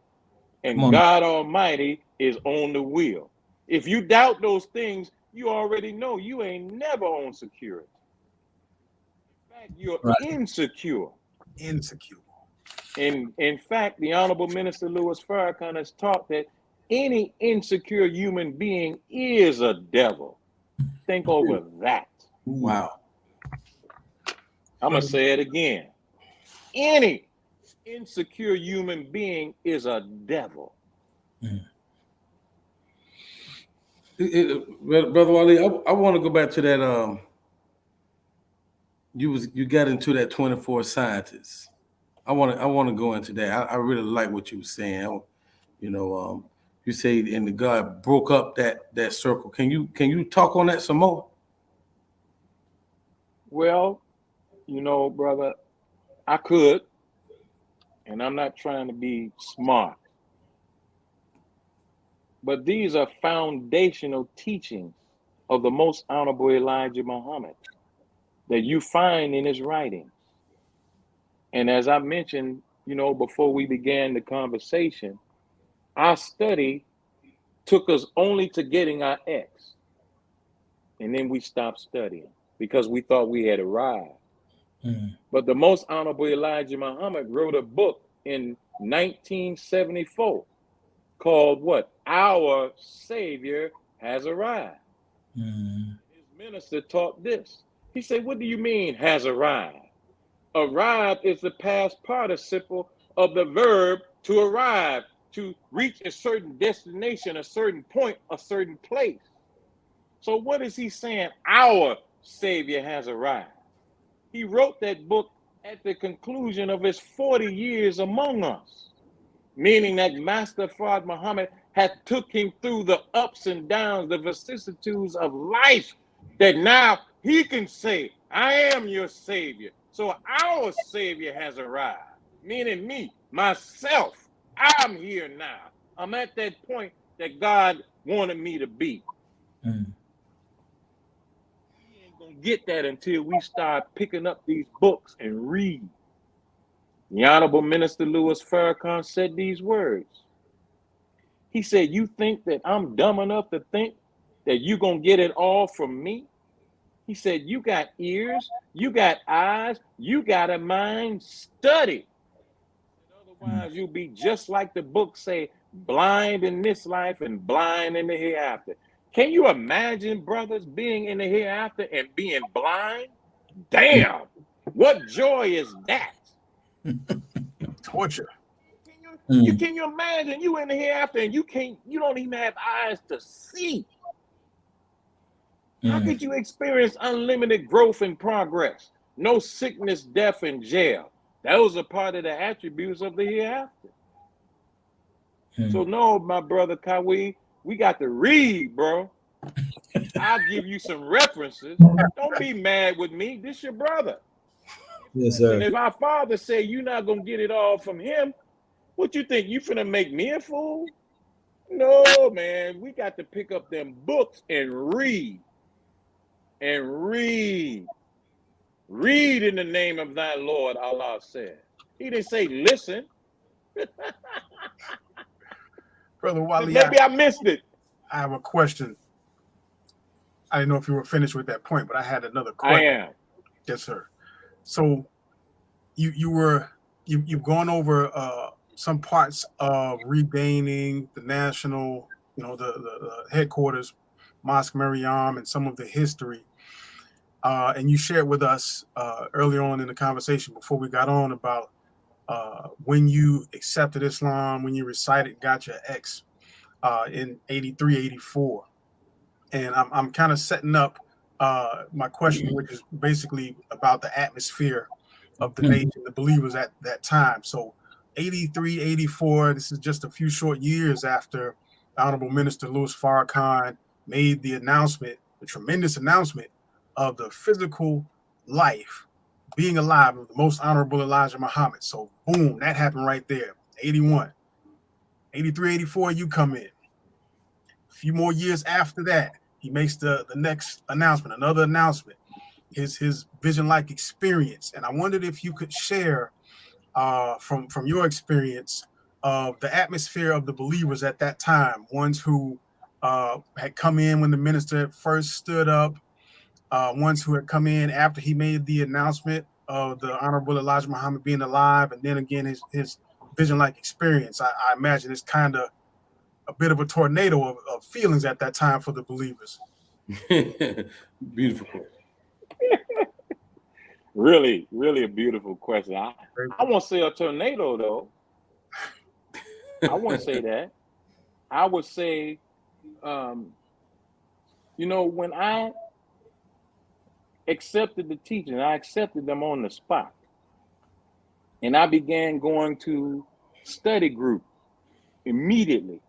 Come and on. God Almighty is on the wheel? If you doubt those things, you already know you ain't never on security. In fact, you're Right. insecure. Insecure. In fact, the Honorable Minister Louis Farrakhan has taught that any insecure human being is a devil. Think over that. Wow. I'm going to say it again. Any insecure human being is a devil. Brother Wali, I want to go back to that. You got into that 24 scientists. I want to go into that. I really like what you were saying. You know, you say and the God broke up that circle. Can you talk on that some more? Well, brother, I could, and I'm not trying to be smart, but these are foundational teachings of the most honorable Elijah Muhammad that you find in his writings. And as I mentioned, before we began the conversation, our study took us only to getting our X. And then we stopped studying because we thought we had arrived. But the most honorable Elijah Muhammad wrote a book in 1974 called what? Our Savior Has Arrived. His minister taught this. He said, what do you mean has arrived? Arrive is the past participle of the verb to arrive, to reach a certain destination, a certain point, a certain place. So what is he saying? Our Savior has arrived. He wrote that book at the conclusion of his 40 years among us, meaning that Master Fard Muhammad had took him through the ups and downs, the vicissitudes of life, that now he can say, I am your Savior. So our Savior has arrived, meaning me, myself. I'm here now. I'm at that point that God wanted me to be. We ain't gonna get that until we start picking up these books and read. The Honorable Minister Louis Farrakhan said these words. He said, you think that I'm dumb enough to think that you're going to get it all from me? He said, you got ears, you got eyes, you got a mind, study. Otherwise, you'll be just like the book say, blind in this life and blind in the hereafter. Can you imagine, brothers, being in the hereafter and being blind? Damn, what joy is that? Torture. Can you imagine you in the hereafter and you don't even have eyes to see? How could you experience unlimited growth and progress? No sickness, death, and jail. Those are part of the attributes of the hereafter. So no, my brother Kawi, we got to read, bro. I'll give you some references. Don't be mad with me. This your brother. Yes, sir. And if our father say you're not gonna get it all from him, what you think? You finna make me a fool? No, man. We got to pick up them books and read. And read. Read in the name of thy Lord, Allah said. He didn't say listen. Brother Wali, Maybe I missed it. I have a question. I didn't know if you were finished with that point, but I had another I question. am. Yes, sir. So you've gone over some parts of regaining the national, the headquarters, Mosque Maryam, and some of the history. And you shared with us early on in the conversation before we got on about when you accepted Islam, when you recited, got your X in 83, 84. And I'm kind of setting up my question, which is basically about the atmosphere of the nation, the believers at that time. So 83, 84, this is just a few short years after Honorable Minister Louis Farrakhan made the announcement, the tremendous announcement of the physical life, being alive of the most honorable Elijah Muhammad. So boom, that happened right there. 81, 83, 84, you come in. A few more years after that, he makes the next announcement, another announcement, his vision-like experience. And I wondered if you could share from your experience of the atmosphere of the believers at that time, ones who had come in when the minister first stood up, ones who had come in after he made the announcement of the Honorable Elijah Muhammad being alive, and then again his vision-like experience. I imagine it's kind of a bit of a tornado of feelings at that time for the believers. Beautiful. Really, really a beautiful question. I won't say a tornado though. I won't say that. I would say, when I accepted the teaching, I accepted them on the spot. And I began going to study group immediately.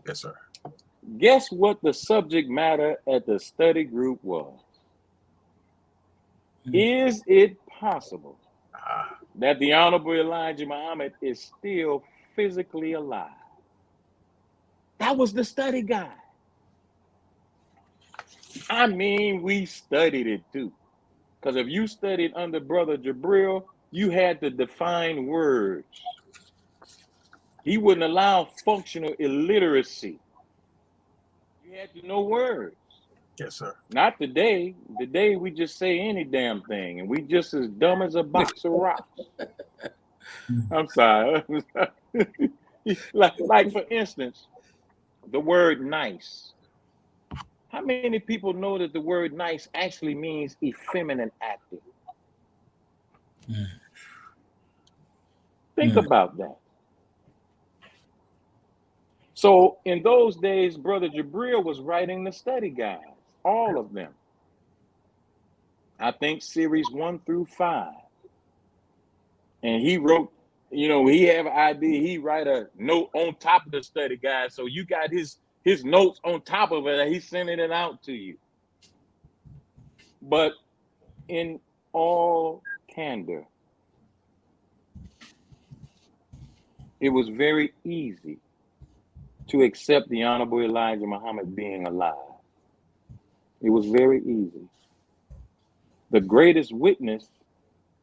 Yes, sir. Guess what the subject matter at the study group was? Is it possible that the Honorable Elijah Muhammad is still physically alive? That was the study guide. I mean, we studied it too. Because if you studied under Brother Jabril, you had to define words. He wouldn't allow functional illiteracy. You had to know words. Yes, sir. Not today. Today we just say any damn thing, and we just as dumb as a box of rocks. I'm sorry. like for instance, the word nice. How many people know that the word nice actually means effeminate acting? Think about that. So in those days, Brother Jabril was writing the study guides, all of them. I think series 1 through 5. And he wrote, he have an idea, he write a note on top of the study guide. So you got his notes on top of it, and he's sending it out to you. But in all candor, it was very easy to accept the Honorable Elijah Muhammad being alive. It was very easy. The greatest witness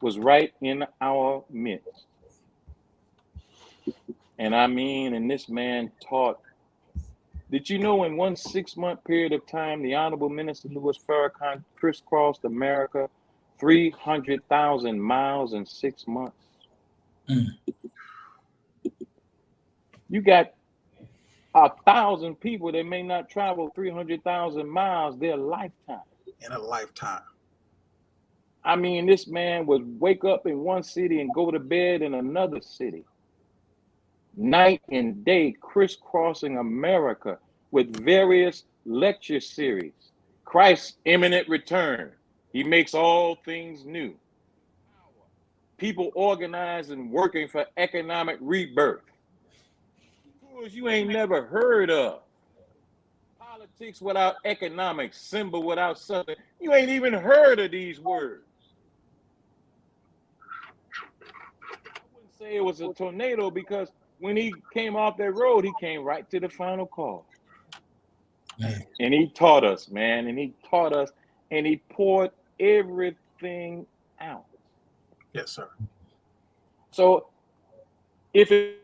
was right in our midst. And this man taught. Did you know in one 6-month period of time, the Honorable Minister Louis Farrakhan crisscrossed America 300,000 miles in 6 months? You got 1,000 people that may not travel 300,000 miles their lifetime. In a lifetime. I mean, this man would wake up in one city and go to bed in another city. Night and day, crisscrossing America with various lecture series. Christ's imminent return. He makes all things new. People organizing, working for economic rebirth. Tools you ain't never heard of. Politics without economics, symbol without something. You ain't even heard of these words. I wouldn't say it was a tornado because when he came off that road, he came right to the final call. And he taught us, man, and he taught us, and he poured everything out. Yes, sir. So if it...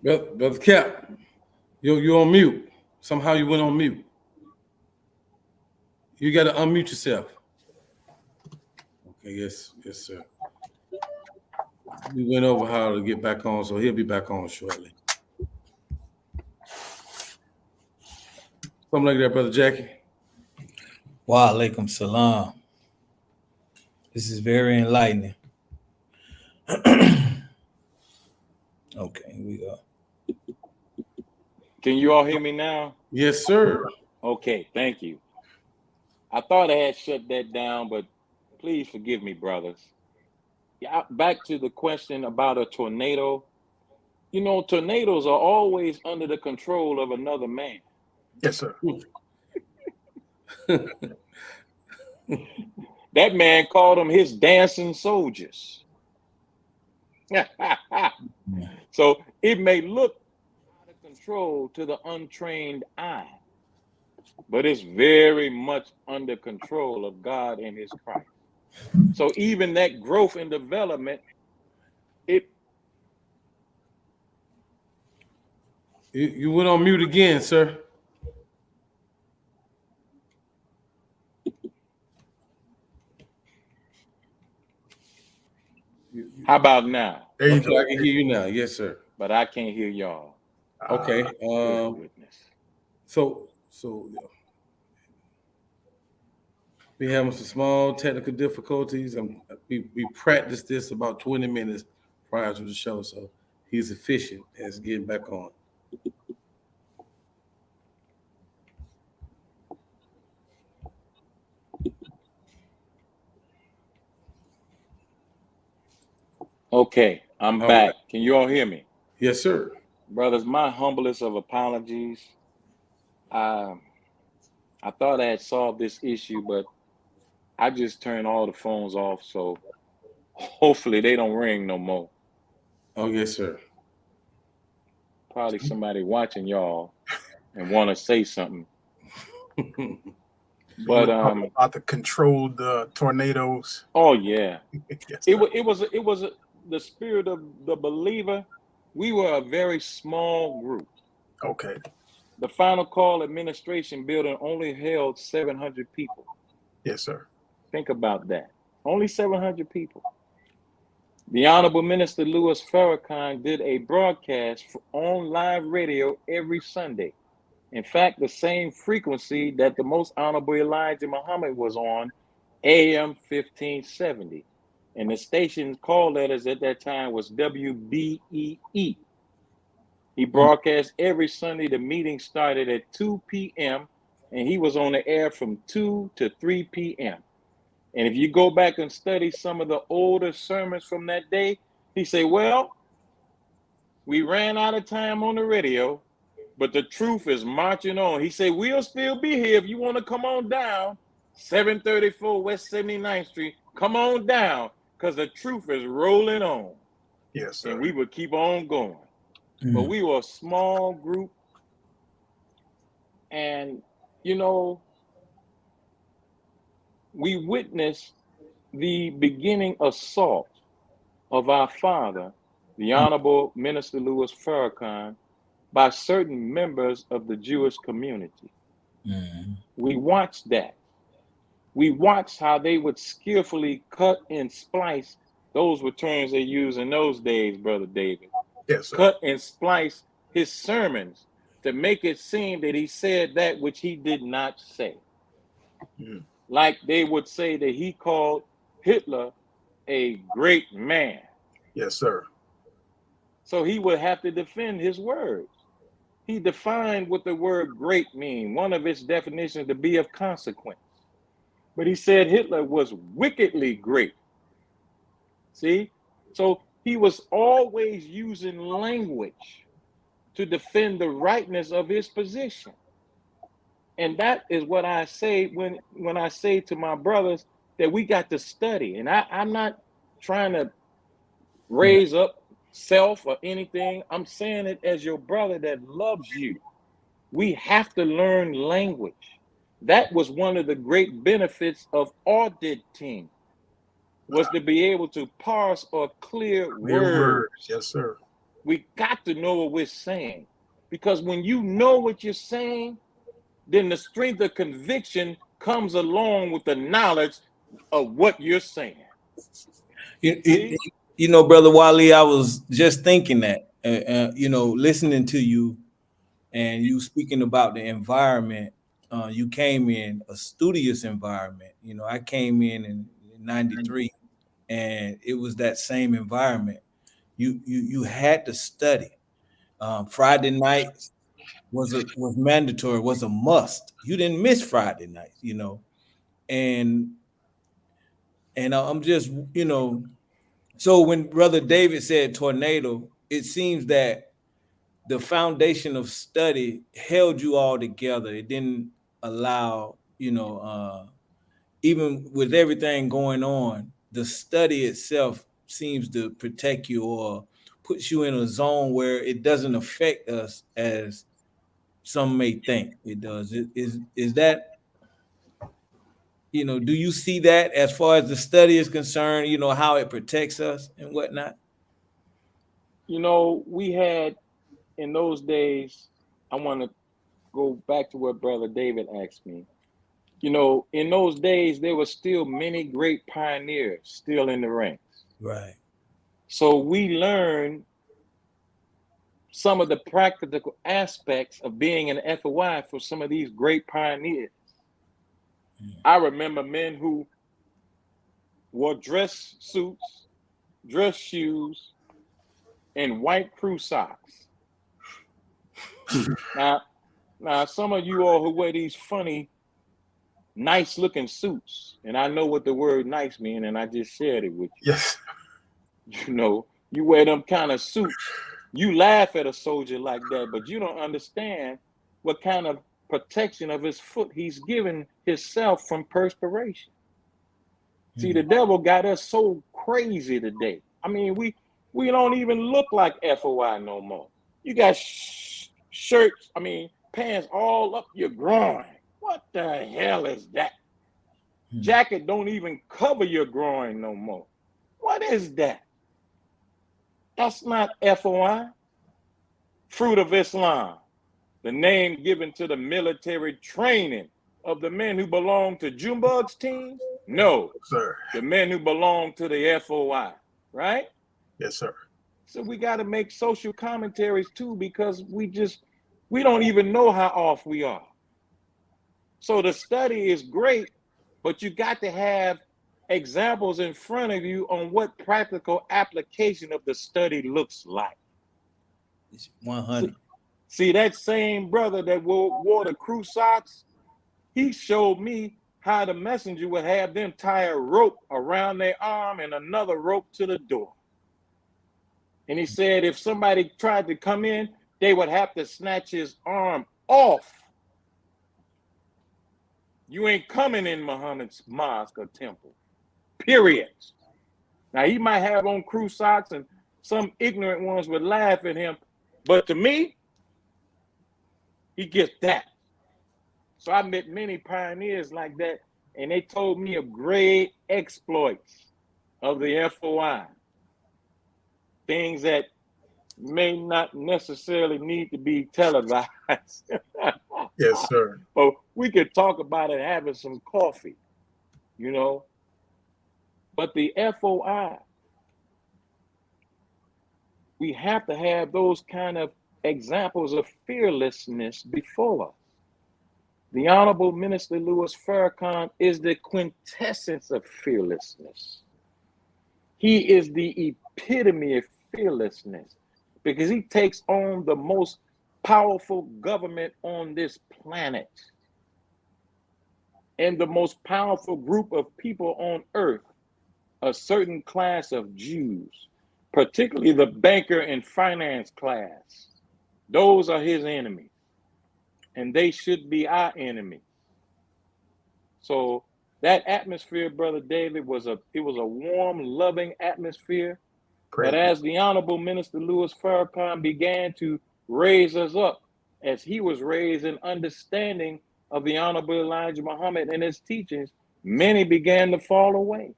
Brother Cap, you're on mute. Somehow you went on mute. You got to unmute yourself. Okay, yes, sir. We went over how to get back on, so he'll be back on shortly. Something like that, Brother Jackie. Wa alaikum salam. This is very enlightening. Okay, here we go. Can you all hear me now? Yes, sir. Okay, thank you. I thought I had shut that down, but please forgive me, brothers. Yeah, back to the question about a tornado. You know, tornadoes are always under the control of another man. Yes, sir. That man called them his dancing soldiers. So it may look out of control to the untrained eye, but it's very much under control of God and his Christ. So even that growth and development, it You went on mute again, sir. how about now? There you Okay, go. I can hear you now. Yes, sir. But I can't hear y'all. Okay. Goodness. So yeah. We having some small technical difficulties. We practiced this about 20 minutes prior to the show, so he's efficient as getting back on. Okay, I'm All back. right. Can you all hear me? Yes, sir. Brothers, my humblest of apologies. I thought I had solved this issue, but I just turned all the phones off, so hopefully they don't ring no more. Oh, yes, sir. Probably somebody watching y'all and want to say something. You were But talking about the controlled tornadoes. oh yeah, Yes, it sir. was the spirit of the believer. We were a very small group. Okay. The final call administration building only held 700 people. Yes, sir. Think about that. Only 700 people. The Honorable Minister Louis Farrakhan did a broadcast on live radio every Sunday. In fact, the same frequency that the Most Honorable Elijah Muhammad was on, AM 1570. And the station's call letters at that time was WBEE. He broadcast every Sunday. The meeting started at 2 p.m. and he was on the air from 2 to 3 p.m. And if you go back and study some of the older sermons from that day, he say, well, we ran out of time on the radio, but the truth is marching on. He said, we'll still be here if you want to come on down, 734 West 79th Street. Come on down, because the truth is rolling on. Yes, sir. And we would keep on going. But we were a small group. And, you know, we witnessed the beginning assault of our father, the Honorable Minister Louis Farrakhan, by certain members of the Jewish community. We watched that. We watched how they would skillfully cut and splice. Those were terms they used in those days, Brother David. Yes, sir. Cut and splice his sermons to make it seem that he said that which he did not say. Like they would say that he called Hitler a great man. Yes, sir. So he would have to defend his words. He defined what the word great mean. One of its definitions to be of consequence. But he said Hitler was wickedly great. See? So he was always using language to defend the rightness of his position. And that is what I say when I say to my brothers that we got to study. And I'm not trying to raise up self or anything. I'm saying it as your brother that loves you. We have to learn language. That was one of the great benefits of auditing, was to be able to parse or clear words. Yes, sir. We got to know what we're saying, because when you know what you're saying, then the strength of conviction comes along with the knowledge of what you're saying. You know, Brother Wali, I was just thinking that, you know, listening to you and you speaking about the environment. You came in a studious environment. You know, I came in 93, and it was that same environment. You had to study. Friday nights, was mandatory, was a must. You didn't miss Friday night, you know. And I'm just, you know, so when Brother David said tornado, it seems that the foundation of study held you all together. It didn't allow, you know, even with everything going on, the study itself seems to protect you or puts you in a zone where it doesn't affect us as some may think it does. Is that, you know, do you see that as far as the study is concerned, you know, how it protects us and whatnot? You know, we had in those days, I want to go back to what Brother David asked me. You know, in those days, there were still many great pioneers still in the ranks. Right. So we learned some of the practical aspects of being an FOI for some of these great pioneers. I remember men who wore dress suits, dress shoes, and white crew socks. Now, some of you all who wear these funny, nice-looking suits, and I know what the word nice means, and I just shared it with you. Yes. You know, you wear them kind of suits. You laugh at a soldier like that, but you don't understand what kind of protection of his foot he's given himself from perspiration. See, the devil got us so crazy today. I mean, we don't even look like FOI no more. You got shirts, I mean, pants all up your groin. What the hell is that? Jacket don't even cover your groin no more. What is that? That's not FOI. Fruit of Islam, the name given to the military training of the men who belong to Junebug's team? No, Sir. the men who belong to the FOI, right? Yes, sir. So we got to make social commentaries too, because we don't even know how off we are. So the study is great, but you got to have examples in front of you on what practical application of the study looks like. 100. See, that same brother that wore the crew socks, he showed me how the messenger would have them tie a rope around their arm and another rope to the door. And he said if somebody tried to come in, they would have to snatch his arm off. You ain't coming in Muhammad's mosque or temple, period. Now, he might have on crew socks and some ignorant ones would laugh at him, but to me, he gets that. So I met many pioneers like that, and they told me of great exploits of the FOI, things that may not necessarily need to be televised. Yes, sir. But we could talk about it having some coffee, you know. But the FOI, we have to have those kind of examples of fearlessness before us. The Honorable Minister Louis Farrakhan is the quintessence of fearlessness. He is the epitome of fearlessness because he takes on the most powerful government on this planet and the most powerful group of people on earth, a certain class of Jews, particularly the banker and finance class. Those are his enemies, and they should be our enemies. So that atmosphere, Brother David, it was a warm, loving atmosphere. Great. But as the Honorable Minister Louis Farrakhan began to raise us up, as he was raised in understanding of the Honorable Elijah Muhammad and his teachings, many began to fall away.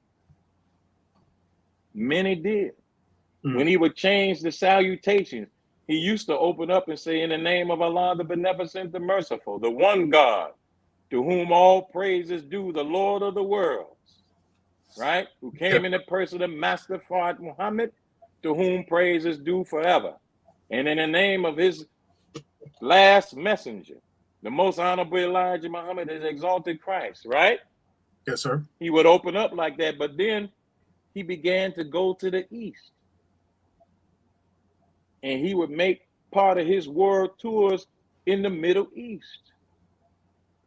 Many did. When he would change the salutations, he used to open up and say, in the name of Allah, the Beneficent, the Merciful, the one God, to whom all praise is due, the Lord of the worlds, right? Who came in the person of Master Fard Muhammad, to whom praise is due forever. And in the name of his last messenger, the most honorable Elijah Muhammad, his exalted Christ, right? Yes, sir. He would open up like that, but then he began to go to the east. And he would make part of his world tours in the Middle East.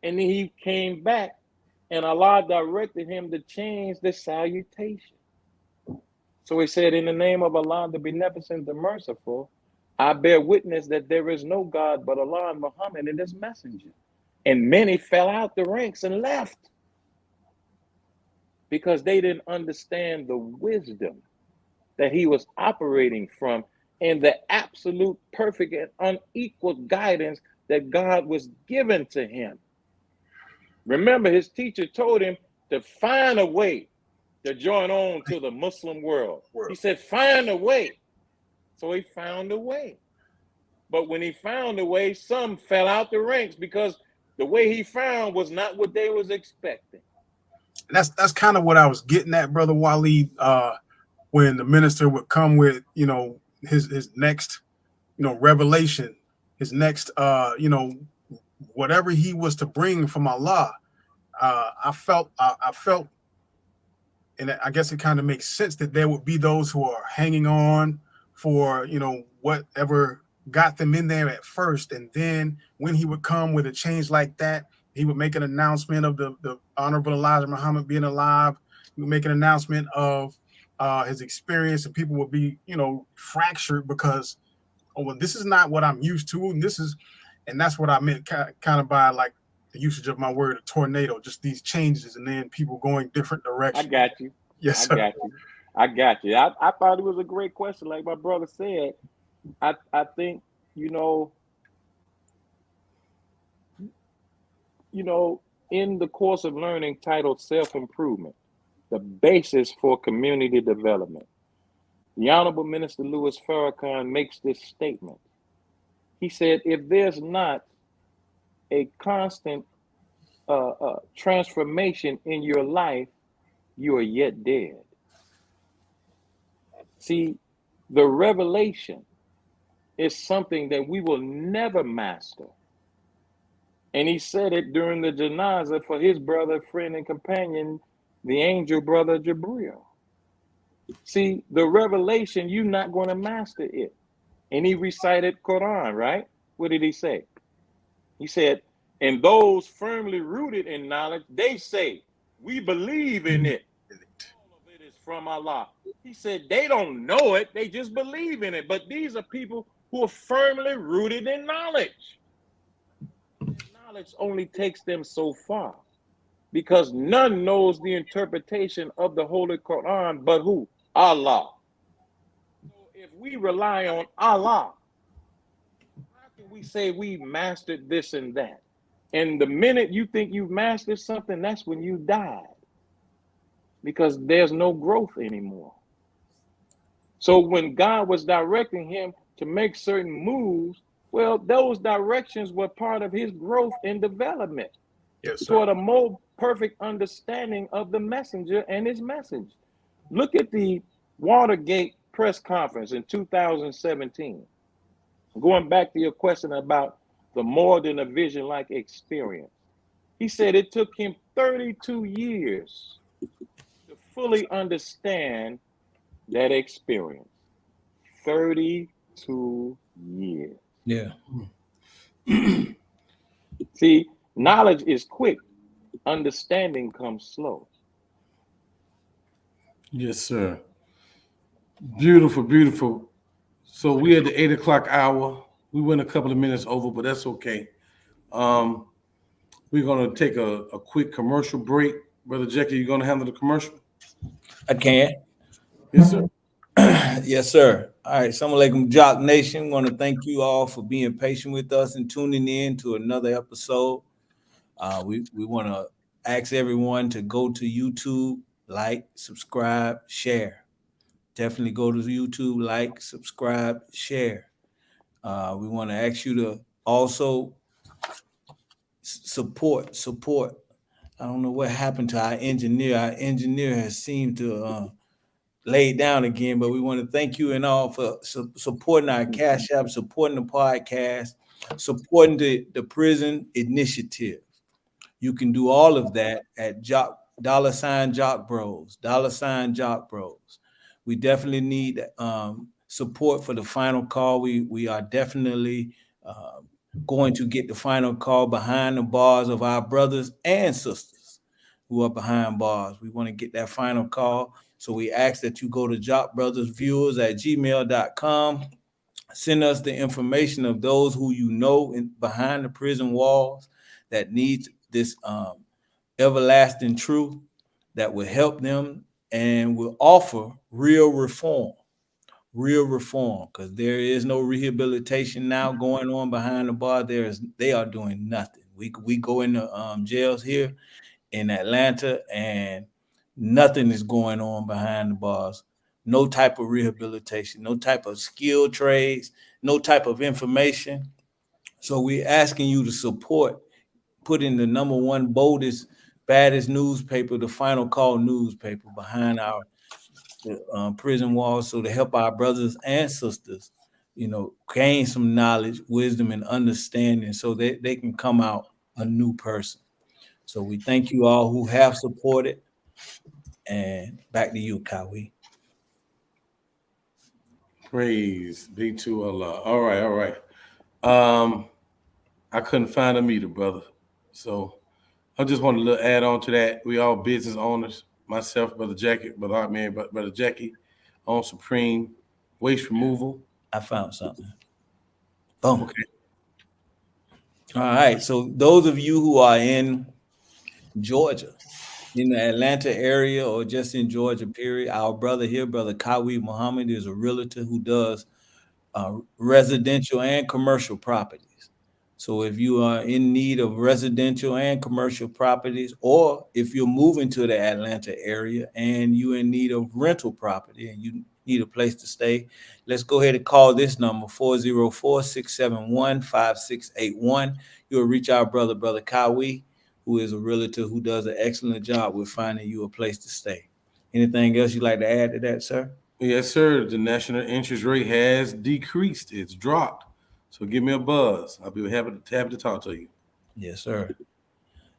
And then he came back, and Allah directed him to change the salutation. So he said, in the name of Allah, the beneficent, the merciful, I bear witness that there is no God but Allah and Muhammad and his messenger. And many fell out the ranks and left because they didn't understand the wisdom that he was operating from and the absolute perfect and unequaled guidance that God was given to him. Remember, his teacher told him to find a way to join on to the Muslim world. He said, find a way. So he found a way. But when he found a way, some fell out the ranks because the way he found was not what they was expecting. That's kind of what I was getting at, Brother Wali. When the minister would come with, his next, revelation, his next, whatever he was to bring from Allah, I felt, and I guess it kind of makes sense that there would be those who are hanging on for, whatever got them in there at first. And then when he would come with a change like that, he would make an announcement of the Honorable Elijah Muhammad being alive. He would make an announcement of his experience, and people would be, fractured because, oh, well, this is not what I'm used to. And that's what I meant kind of by like the usage of my word, a tornado, just these changes and then people going different directions. I got you. Yes, sir. I got you. I thought it was a great question. Like my brother said, I think, in the course of learning titled Self-Improvement, the basis for community development, the Honorable Minister Louis Farrakhan makes this statement. He said, if there's not a constant transformation in your life, you are yet dead. See, the revelation is something that we will never master. And he said it during the janazah for his brother, friend, and companion, the angel brother Jabril. See, the revelation, you're not going to master it. And he recited Quran, right? What did he say? He said, and those firmly rooted in knowledge, they say, we believe in it. All of it is from Allah. He said, they don't know it, they just believe in it. But these are people who are firmly rooted in knowledge. Knowledge only takes them so far because none knows the interpretation of the Holy Quran but who? Allah. So if we rely on Allah, how can we say we mastered this and that? And the minute you think you've mastered something, that's when you died because there's no growth anymore. So when God was directing him to make certain moves, well, those directions were part of his growth and development. Yes, sir. Toward a more perfect understanding of the messenger and his message. Look at the Watergate press conference in 2017. Going back to your question about the more than a vision-like experience. He said it took him 32 years to fully understand that experience. 32 years. Yeah. See, knowledge is quick. Understanding comes slow. Yes, sir. Beautiful, beautiful. So we at the 8 o'clock hour. We went a couple of minutes over, but that's okay. We're gonna take a quick commercial break. Brother Jackie, you gonna handle the commercial? I can. Yes, sir. Yes, sir. All right. Assalamu alaikum, Jock Nation. Want to thank you all for being patient with us and tuning in to another episode. We want to ask everyone to go to YouTube, like, subscribe, share. Definitely go to YouTube, like, subscribe, share. We want to ask you to also support. I don't know what happened to our engineer. Our engineer has seemed to laid down again, but we want to thank you and all for supporting our Cash App, supporting the podcast, supporting the prison initiative. You can do all of that at $sign Jock Bros, $sign Jock Bros. We definitely need support for the final call. We are definitely going to get the final call behind the bars of our brothers and sisters who are behind bars. We want to get that final call. So we ask that you go to jobbrothersviewers@gmail.com. Send us the information of those who you know behind the prison walls that need this everlasting truth that will help them and will offer real reform, because there is no rehabilitation now going on behind the bar. They are doing nothing. We go into jails here in Atlanta, and nothing is going on behind the bars. No type of rehabilitation, no type of skilled trades, no type of information. So we're asking you to support putting the number one boldest, baddest newspaper, the Final Call newspaper, behind our prison walls, so to help our brothers and sisters, gain some knowledge, wisdom, and understanding, so that they can come out a new person. So we thank you all who have supported, and back to you, Kawi. Praise be to Allah. All right. I couldn't find a meter, brother. So I just want to add on to that. We all business owners. Myself, Brother Jackie, Brother Artman, Brother Jackie, on Supreme Waste Removal. I found something. Boom. Okay. All right. So those of you who are in Georgia, in the Atlanta area, or just in Georgia, period, our brother here, Brother Wali Muhammad, is a realtor who does residential and commercial properties. So if you are in need of residential and commercial properties, or if you're moving to the Atlanta area and you're in need of rental property and you need a place to stay, let's go ahead and call this number, 404-671-5681. You'll reach our brother Kawi, who is a realtor who does an excellent job with finding you a place to stay. Anything else you'd like to add to that, sir? Yes, sir. The national interest rate has decreased. It's dropped. So give me a buzz. I'll be happy to talk to you. Yes, sir.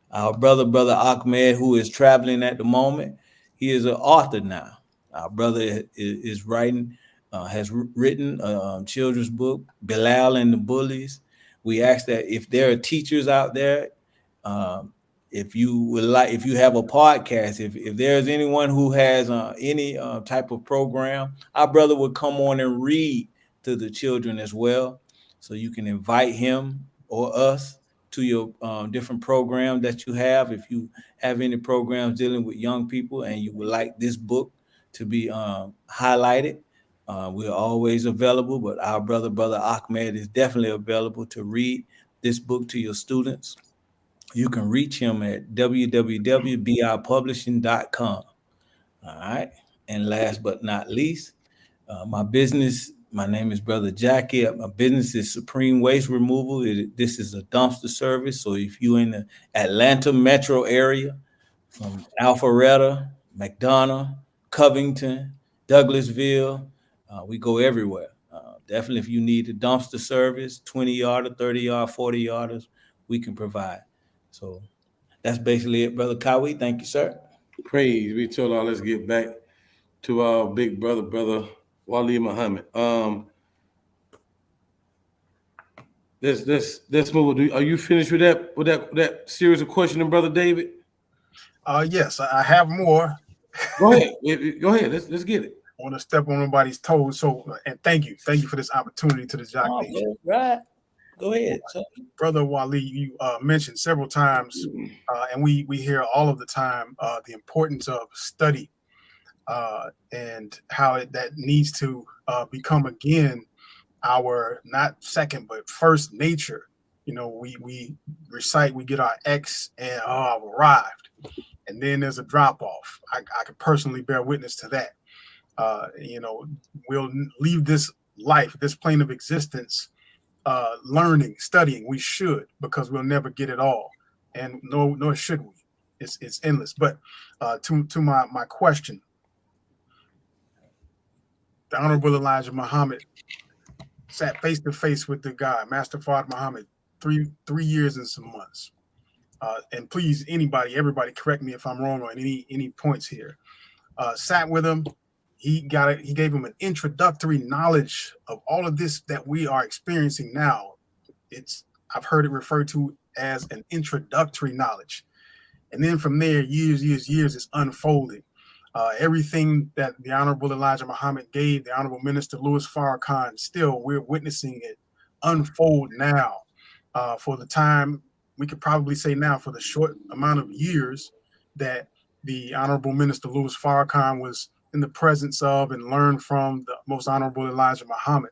Our brother Ahmed, who is traveling at the moment, he is an author now. Our brother is writing, has written a children's book, Bilal and the Bullies. We ask that if there are teachers out there, if you have a podcast, if there's anyone who has any type of program, our brother would come on and read to the children as well. So you can invite him or us to your different programs that you have. If you have any programs dealing with young people and you would like this book to be highlighted, we're always available. But our brother Ahmed is definitely available to read this book to your students. You can reach him at www.bipublishing.com. All right. And last but not least, my name is Brother Jackie. My business is Supreme Waste Removal. This is a dumpster service. So if you're in the Atlanta metro area, from Alpharetta, McDonough, Covington, Douglasville, we go everywhere. Definitely, if you need a dumpster service, 20-yarder, 30-yard, 40-yarders, we can provide. So that's basically it, Brother Kawi. Thank you, sir. Praise be to Allah. Let's get back to our big brother Wali Muhammad. Let's move. Are you finished with that series of questioning, Brother David? Yes, I have more. Go ahead. Go ahead. Let's get it. I want to step on nobody's toes. So, and thank you for this opportunity to the Jock Nation. Right. Go ahead, sir. Brother Wali, you mentioned several times, and we hear all of the time the importance of study and how that needs to become again our not second but first nature. We recite, we get our X, and I've arrived, and then there's a drop off. I can personally bear witness to that. We'll leave this life, this plane of existence, learning, studying. We should, because we'll never get it all, and nor should we. It's endless. But to my question, the Honorable Elijah Muhammad sat face to face with the guy, Master Fard Muhammad, 3 years and some months. And please, everybody, correct me if I'm wrong on any points here. Sat with him. He gave him an introductory knowledge of all of this that we are experiencing now. I've heard it referred to as an introductory knowledge. And then from there, years, it's unfolding. Everything that the Honorable Elijah Muhammad gave, the Honorable Minister Louis Farrakhan, still we're witnessing it unfold now. For the time, we could probably say now, for the short amount of years that the Honorable Minister Louis Farrakhan was in the presence of and learned from the Most Honorable Elijah Muhammad.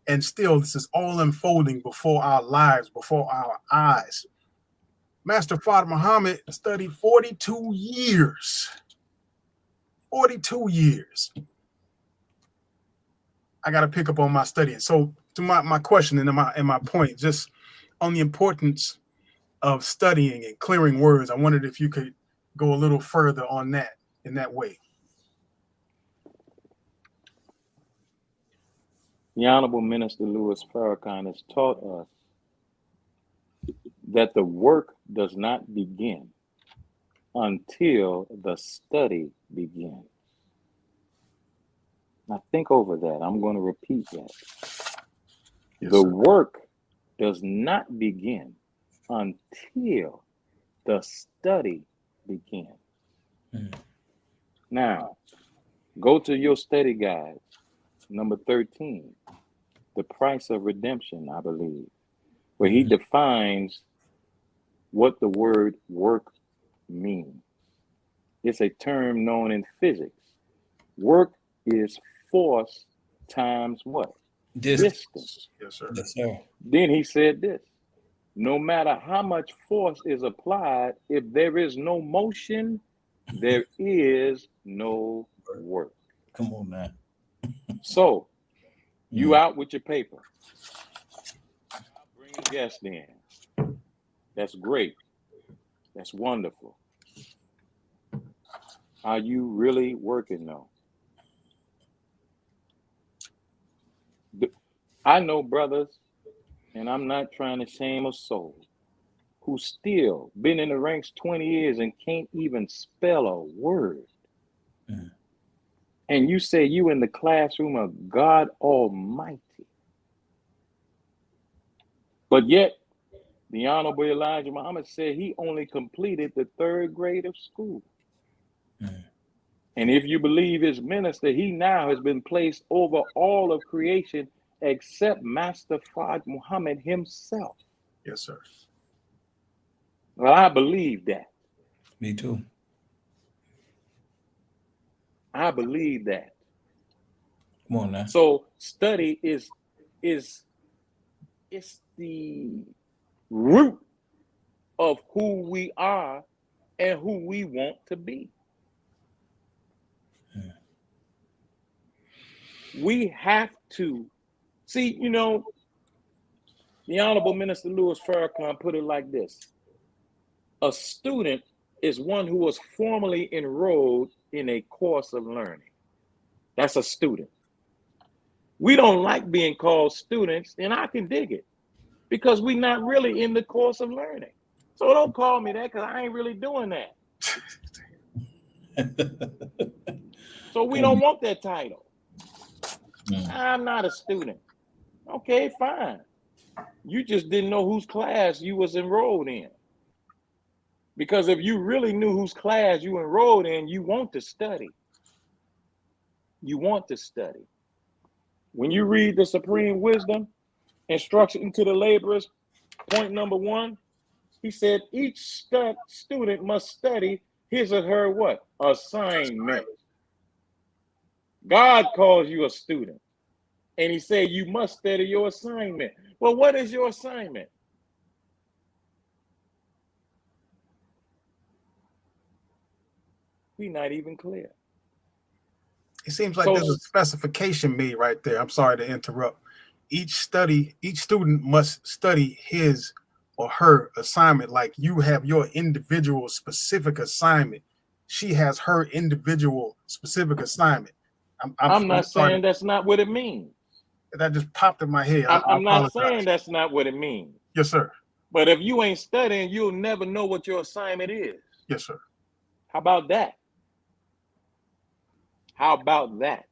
And still, this is all unfolding before our lives, before our eyes. Master Fard Muhammad studied 42 years. 42 years. I got to pick up on my studying. So to my question and my point, just on the importance of studying and clearing words, I wondered if you could go a little further on that in that way. The Honorable Minister Louis Farrakhan has taught us that the work does not begin until the study begins. Now think over that. I'm going to repeat that. Yes, The sir. work does not begin until the study begins. Now, go to your study guide, number 13, The Price of Redemption, I believe, where he defines what the word work means. It's a term known in physics. Work is force times what? Distance. Yes, sir. Yes, sir. Then he said this: no matter how much force is applied, if there is no motion, there is no work. Come on now. So you out with your paper. Bring a guest in. That's great. That's wonderful. Are you really working though? I know brothers, and I'm not trying to shame a soul, who still been in the ranks 20 years and can't even spell a word. And you say you in the classroom of God Almighty. But yet, the Honorable Elijah Muhammad said he only completed the 3rd grade of school. And if you believe his minister, he now has been placed over all of creation except Master Fard Muhammad himself. Yes, sir. Well, I believe that. Me too. I believe that. Come on now. So study is it's the root of who we are and who we want to be. We have to see, you know, the Honorable Minister Louis Farrakhan put it like this: a student is one who was formally enrolled in a course of learning. That's a student. We don't like being called students, and I can dig it, because we're not really in the course of learning. So don't call me that, because I ain't really doing that. So we don't want that title. I'm not a student. Okay, fine. You just didn't know whose class you was enrolled in. Because if you really knew whose class you enrolled in, you want to study. You want to study. When you read the Supreme Wisdom, Instruction to the Laborers, point number 1, he said each student must study his or her what? Assignment. God calls you a student, and he said you must study your assignment. Well, what is your assignment? We're not even clear. It seems like there's a specification made right there. I'm sorry to interrupt. Each student must study his or her assignment. Like you have your individual specific assignment. She has her individual specific assignment. I'm not saying that's not what it means. That just popped in my head. I'm not saying that's not what it means. Yes, sir. But if you ain't studying, you'll never know what your assignment is. Yes, sir. How about that? How about that?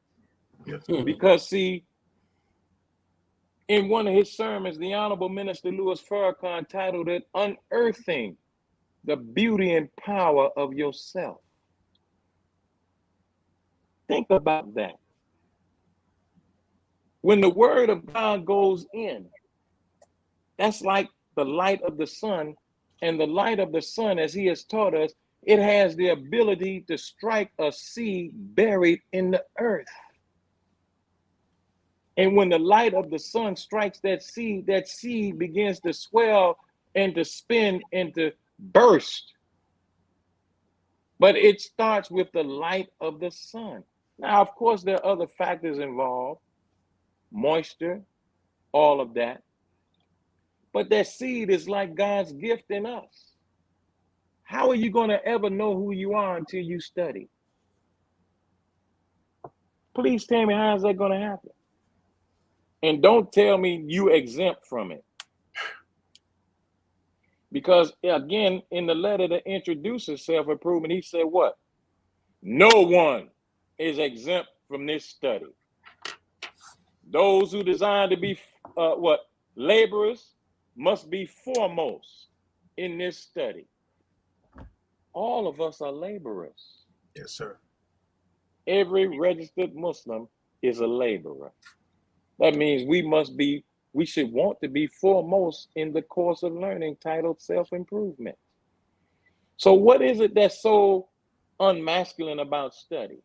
Yes. Because see, In one of his sermons, the Honorable Minister Louis Farrakhan titled it Unearthing the Beauty and Power of Yourself. Think about that. When the word of God goes in, that's like the light of the sun, and the light of the sun, as he has taught us, it has the ability to strike a seed buried in the earth. And when the light of the sun strikes that seed begins to swell and to spin and to burst. But it starts with the light of the sun. Now, of course, there are other factors involved, moisture, all of that. But that seed is like God's gift in us. How are you going to ever know who you are until you study? Please tell me, how is that going to happen? And don't tell me you exempt from it. Because again, in the letter that introduces self-improvement, he said what? No one is exempt from this study. Those who desire to be laborers must be foremost in this study. All of us are laborers. Yes, sir. Every registered Muslim is a laborer. That means we should want to be foremost in the course of learning titled self-improvement. So what is it that's so unmasculine about study?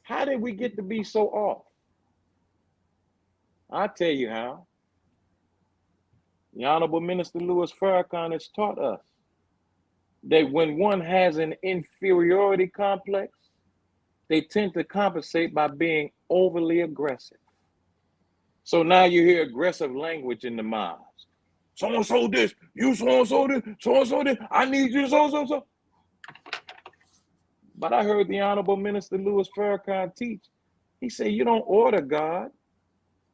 How did we get to be so off? I'll tell you how. The Honorable Minister Louis Farrakhan has taught us that when one has an inferiority complex, they tend to compensate by being overly aggressive. So now you hear aggressive language in the mosque. So-and-so this, you so-and-so this, so-and-so this, I need you so-and-so. But I heard the Honorable Minister Louis Farrakhan teach. He said, you don't order God,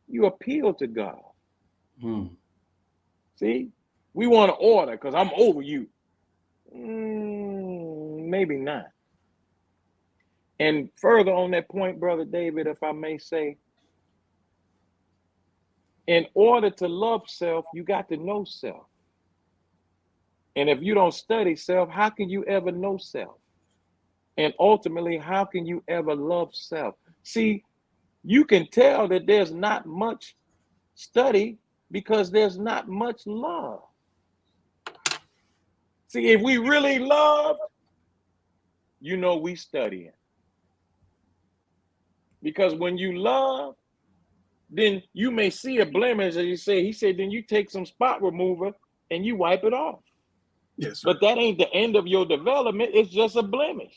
you appeal to God. See, we want to order because I'm over you. Maybe not. And further on that point, Brother David, if I may say, in order to love self, you got to know self. And if you don't study self, how can you ever know self? And ultimately, how can you ever love self? See, you can tell that there's not much study because there's not much love. See, if we really love, you know we studying. Because when you love, then you may see a blemish, as you say. He said, then you take some spot remover and you wipe it off. Yes, sir. But that ain't the end of your development. It's just a blemish.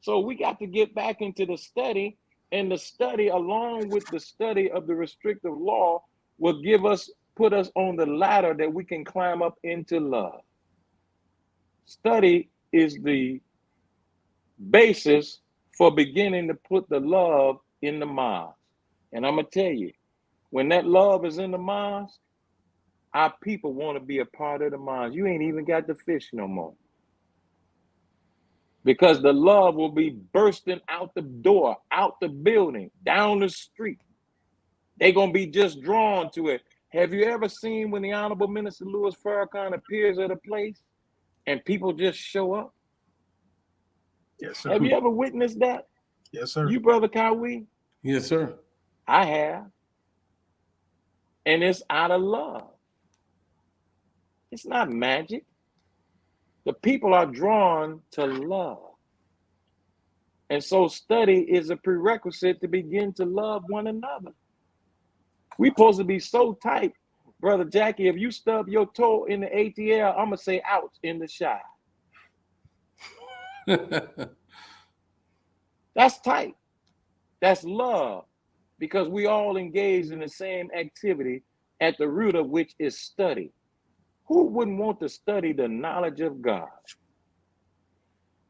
So we got to get back into the study, and the study, along with the study of the restrictive law, will put us on the ladder that we can climb up into love. Study is the basis for beginning to put the love in the mosque. And I'm going to tell you, when that love is in the mosque, our people want to be a part of the mosque. You ain't even got to fish no more. Because the love will be bursting out the door, out the building, down the street. They're going to be just drawn to it. Have you ever seen when the Honorable Minister Louis Farrakhan appears at a place and people just show up? Yes, sir. Have you ever witnessed that? Yes, sir. You, Brother Kawi? Yes, sir. I have. And it's out of love. It's not magic. The people are drawn to love. And so study is a prerequisite to begin to love one another. We're supposed to be so tight. Brother Jackie, if you stub your toe in the ATL, I'm going to say ouch in the shy. That's tight. That's love. Because we all engage in the same activity, at the root of which is study. Who wouldn't want to study the knowledge of God?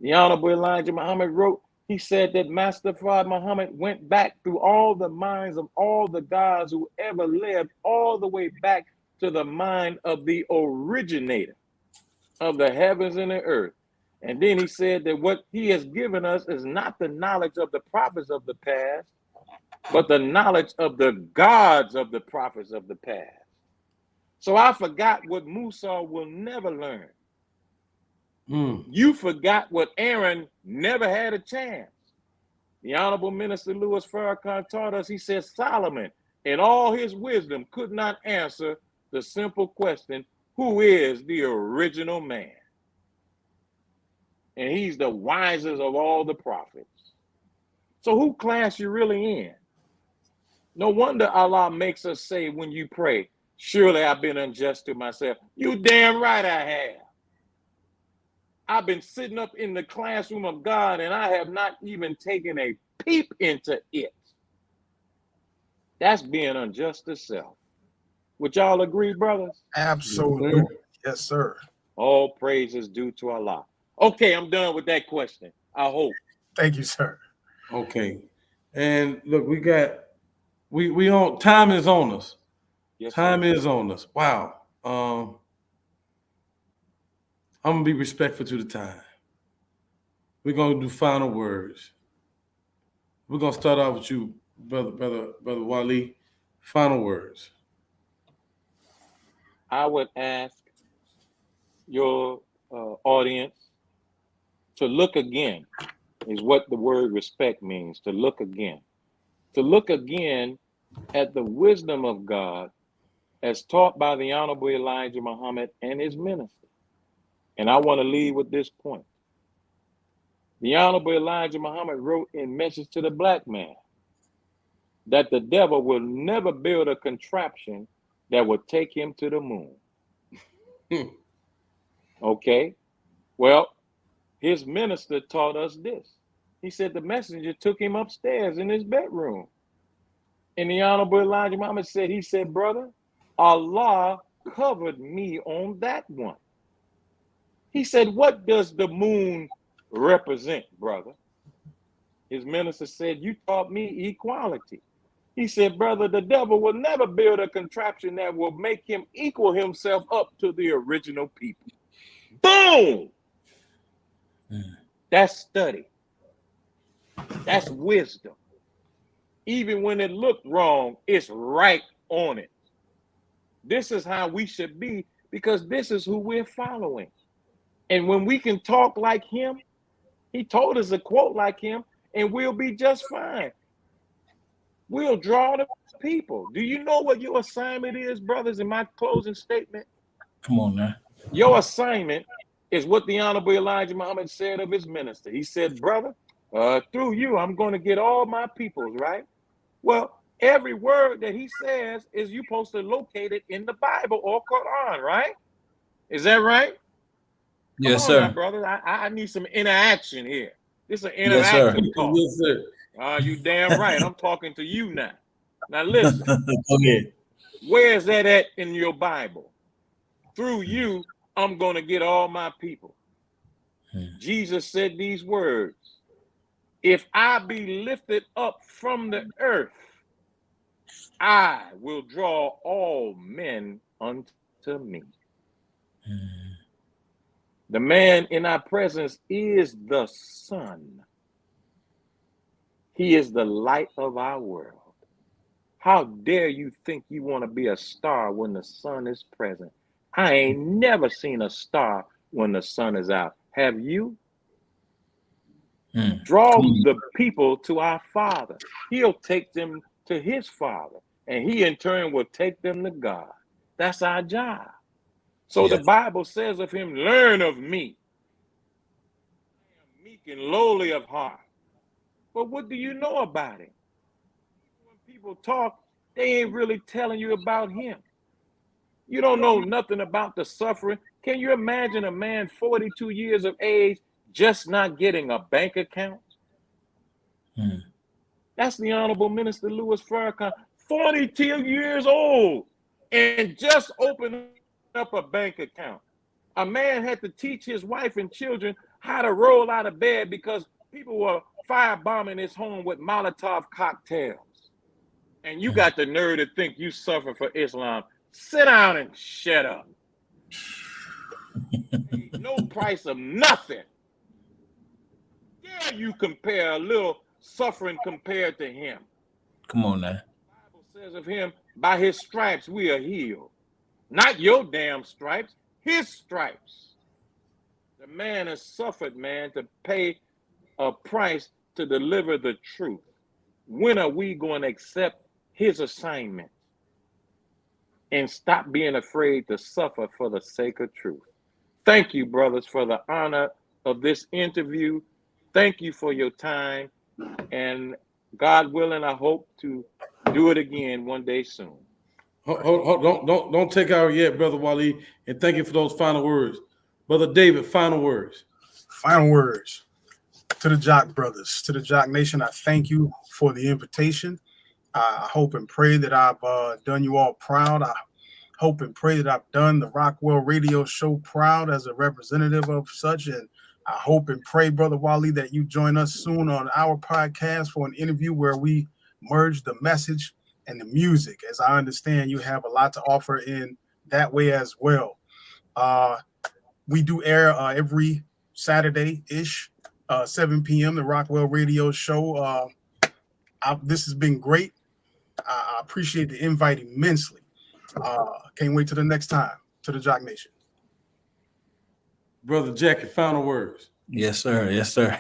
The Honorable Elijah Muhammad wrote, he said that Master Fard Muhammad went back through all the minds of all the gods who ever lived, all the way back to the mind of the originator of the heavens and the earth. And then he said that what he has given us is not the knowledge of the prophets of the past, but the knowledge of the gods of the prophets of the past. So I forgot what Musa will never learn. You forgot what Aaron never had a chance. The Honorable Minister Louis Farrakhan taught us, he said, Solomon, in all his wisdom, could not answer the simple question, who is the original man? And he's the wisest of all the prophets. So who class you really in? No wonder Allah makes us say when you pray, surely I've been unjust to myself. You damn right I have. I've been sitting up in the classroom of God and I have not even taken a peep into it. That's being unjust to self. Would y'all agree, brothers? Absolutely. Yes, sir. All praise is due to Allah. Okay, I'm done with that question. I hope. Thank you, sir. Okay. And look, we on time is on us. Yes, Time sir. is on us. Wow. I'm gonna be respectful to the time. We're gonna do final words. We're gonna start off with you, brother Wali. Final words. I would ask your audience to look again, is what the word respect means, to look again. To look again at the wisdom of God as taught by the Honorable Elijah Muhammad and his minister. And I want to leave with this point. The Honorable Elijah Muhammad wrote in Message to the Black Man that the devil will never build a contraption that will take him to the moon. Okay? Well, his minister taught us this. He said the messenger took him upstairs in his bedroom. And the Honorable Elijah Muhammad said, he said, brother, Allah covered me on that one. He said, what does the moon represent, brother? His minister said, you taught me equality. He said, brother, the devil will never build a contraption that will make him equal himself up to the original people. Boom! That's study. That's wisdom. Even when it looked wrong, it's right on it. This is how we should be because this is who we're following. And when we can talk like him, he told us a quote like him, and we'll be just fine. We'll draw the people. Do you know what your assignment is, brothers, in my closing statement? Come on now. Your assignment is what the Honorable Elijah Muhammad said of his minister. He said, brother, through you, I'm going to get all my peoples, right? Well, every word that he says is you supposed to locate it in the Bible or Quran, right? Is that right? Yes, Come on now, sir. brother. I need some interaction here. This is an Yes, sir. interactive talk. Yes, sir. You damn right. I'm talking to you now. Now listen. Go ahead. Where is that at in your Bible? Through you, I'm going to get all my people. Jesus said these words. If I be lifted up from the earth, I will draw all men unto me. The man in our presence is the sun. He is the light of our world. How dare you think you want to be a star when the sun is present? I ain't never seen a star when the sun is out. Have you? Draw the people to our Father. He'll take them to his Father, and he in turn will take them to God. That's our job. So the Bible says of him, learn of me. I am meek and lowly of heart. But what do you know about him? When people talk, they ain't really telling you about him. You don't know nothing about the suffering. Can you imagine a man 42 years of age just not getting a bank account? That's the Honorable Minister Louis Farrakhan, 42 years old, and just opened up a bank account. A man had to teach his wife and children how to roll out of bed because people were firebombing his home with Molotov cocktails. And you got the nerve to think you suffer for Islam. Sit down and shut up. No price of nothing. Dare you compare a little suffering compared to him? Come on now. Bible says of him, by his stripes we are healed. Not your damn stripes, his stripes. The man has suffered, man, to pay a price to deliver the truth. When are we going to accept his assignment and stop being afraid to suffer for the sake of truth? Thank you, brothers, for the honor of this interview. Thank you for your time. And God willing, I hope to do it again one day soon. Don't take out yet, Brother Wali, and thank you for those final words. Brother David, final words. Final words to the Jock brothers, to the Jock Nation. I thank you for the invitation. I hope and pray that I've done you all proud. I hope and pray that I've done the Rockwell Radio Show proud as a representative of such. And I hope and pray, Brother Wali, that you join us soon on our podcast for an interview where we merge the message and the music. As I understand, you have a lot to offer in that way as well. We do air every Saturday-ish, 7 p.m., the Rockwell Radio Show. This has been great. I appreciate the invite immensely. Can't wait till the next time. To the Jock Nation. Brother Jackie, final words. Yes, sir. Yes, sir.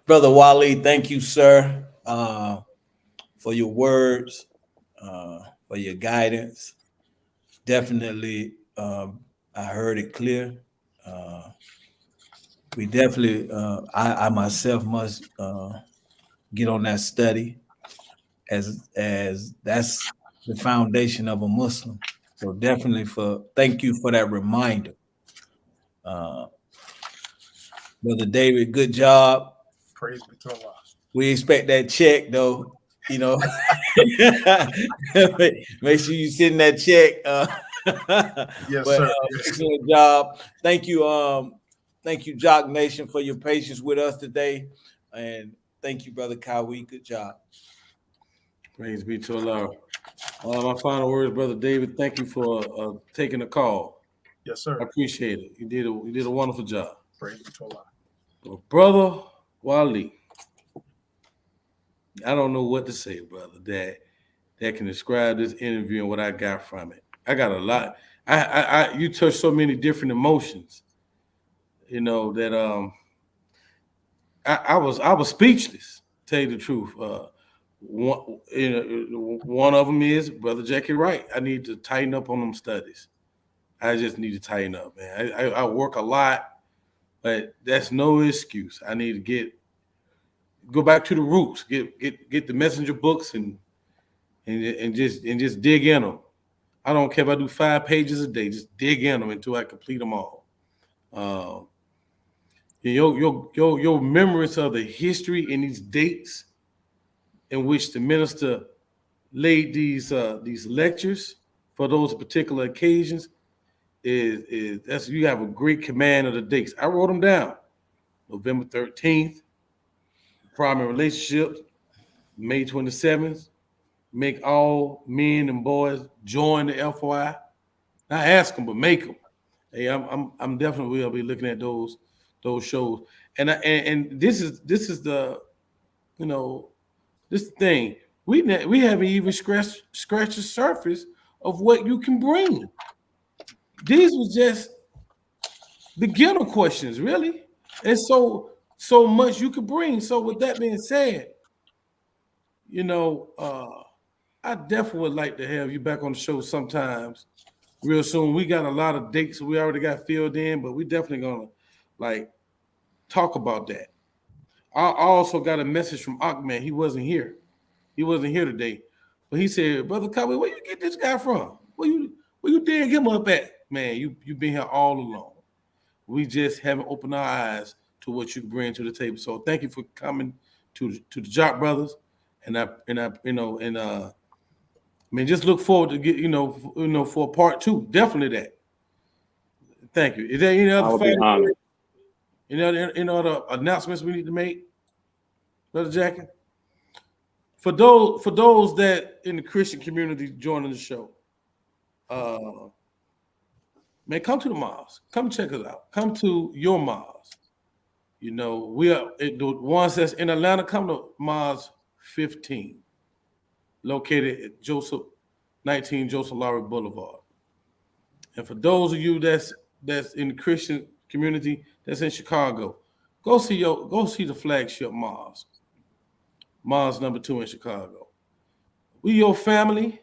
Brother Wali, thank you, sir, for your words, for your guidance. Definitely, I heard it clear. We definitely, I myself must get on that study as that's the foundation of a Muslim. So definitely thank you for that reminder. Brother David, good job. Praise be to Allah. We expect that check though, you know. Make sure you send that check. Yes, but, sir. Excellent job. Thank you, Jock Nation, for your patience with us today. And thank you, Brother Kawi. Good job. Praise be to Allah. My final words, Brother David, thank you for taking the call. Yes, sir. I appreciate it. You did a wonderful job. Praise be to Allah. Well, Brother Wali, I don't know what to say, brother, that can describe this interview and what I got from it. I got a lot. You touched so many different emotions, you know, that I was speechless, to tell you the truth. One of them is Brother Jackie Wright. I need to tighten up on them studies. I just need to tighten up, man. I work a lot, but that's no excuse. I need to go back to the roots, get the messenger books and just dig in them. I don't care if I do 5 pages a day, just dig in them until I complete them all. Your remembrance of the history and these dates in which the minister laid these lectures for those particular occasions is you have a great command of the dates. I wrote them down. November 13th, primary relationships, May 27th, make all men and boys join the FOI. Not ask them, but make them. Hey, I'm definitely will be looking at those shows. And this is the, you know, this thing. We haven't even scratched the surface of what you can bring. These was just beginner questions, really. And so much you could bring. So with that being said, you know, I definitely would like to have you back on the show sometimes real soon. We got a lot of dates we already got filled in, but we definitely gonna like talk about that. I also got a message from Ahmed. He wasn't here. He wasn't here today. But he said, Brother Cowboy, where you get this guy from? Where you dig him up at? Man, you've been here all along. We just haven't opened our eyes to what you bring to the table. So thank you for coming to the Jock Brothers. And I just look forward to get for part 2. Definitely that. Thank you. Is there any other any other announcements we need to make, Brother Jackie? For those that in the Christian community joining the show, man, come to the mosque. Come check us out. Come to your mosque. You know, we are the ones that's in Atlanta. Come to Mosque 15. located at 19 Joseph Lowry Boulevard. And for those of you that's in the Christian community that's in Chicago, go see the flagship mosque, number 2 in Chicago. We your family.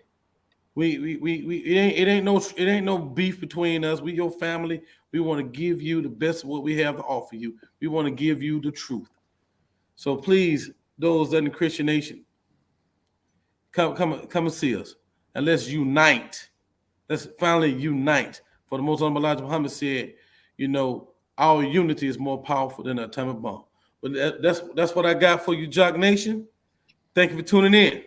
It ain't no beef between us. We your family. We want to give you the best of what we have to offer you. We want to give you the truth. So please, those that in the Christian nation, come and see us, and let's unite. Let's finally unite. For the Most Honorable Elijah Muhammad said, our unity is more powerful than an atomic bomb. But that's what I got for you, Jock Nation. Thank you for tuning in.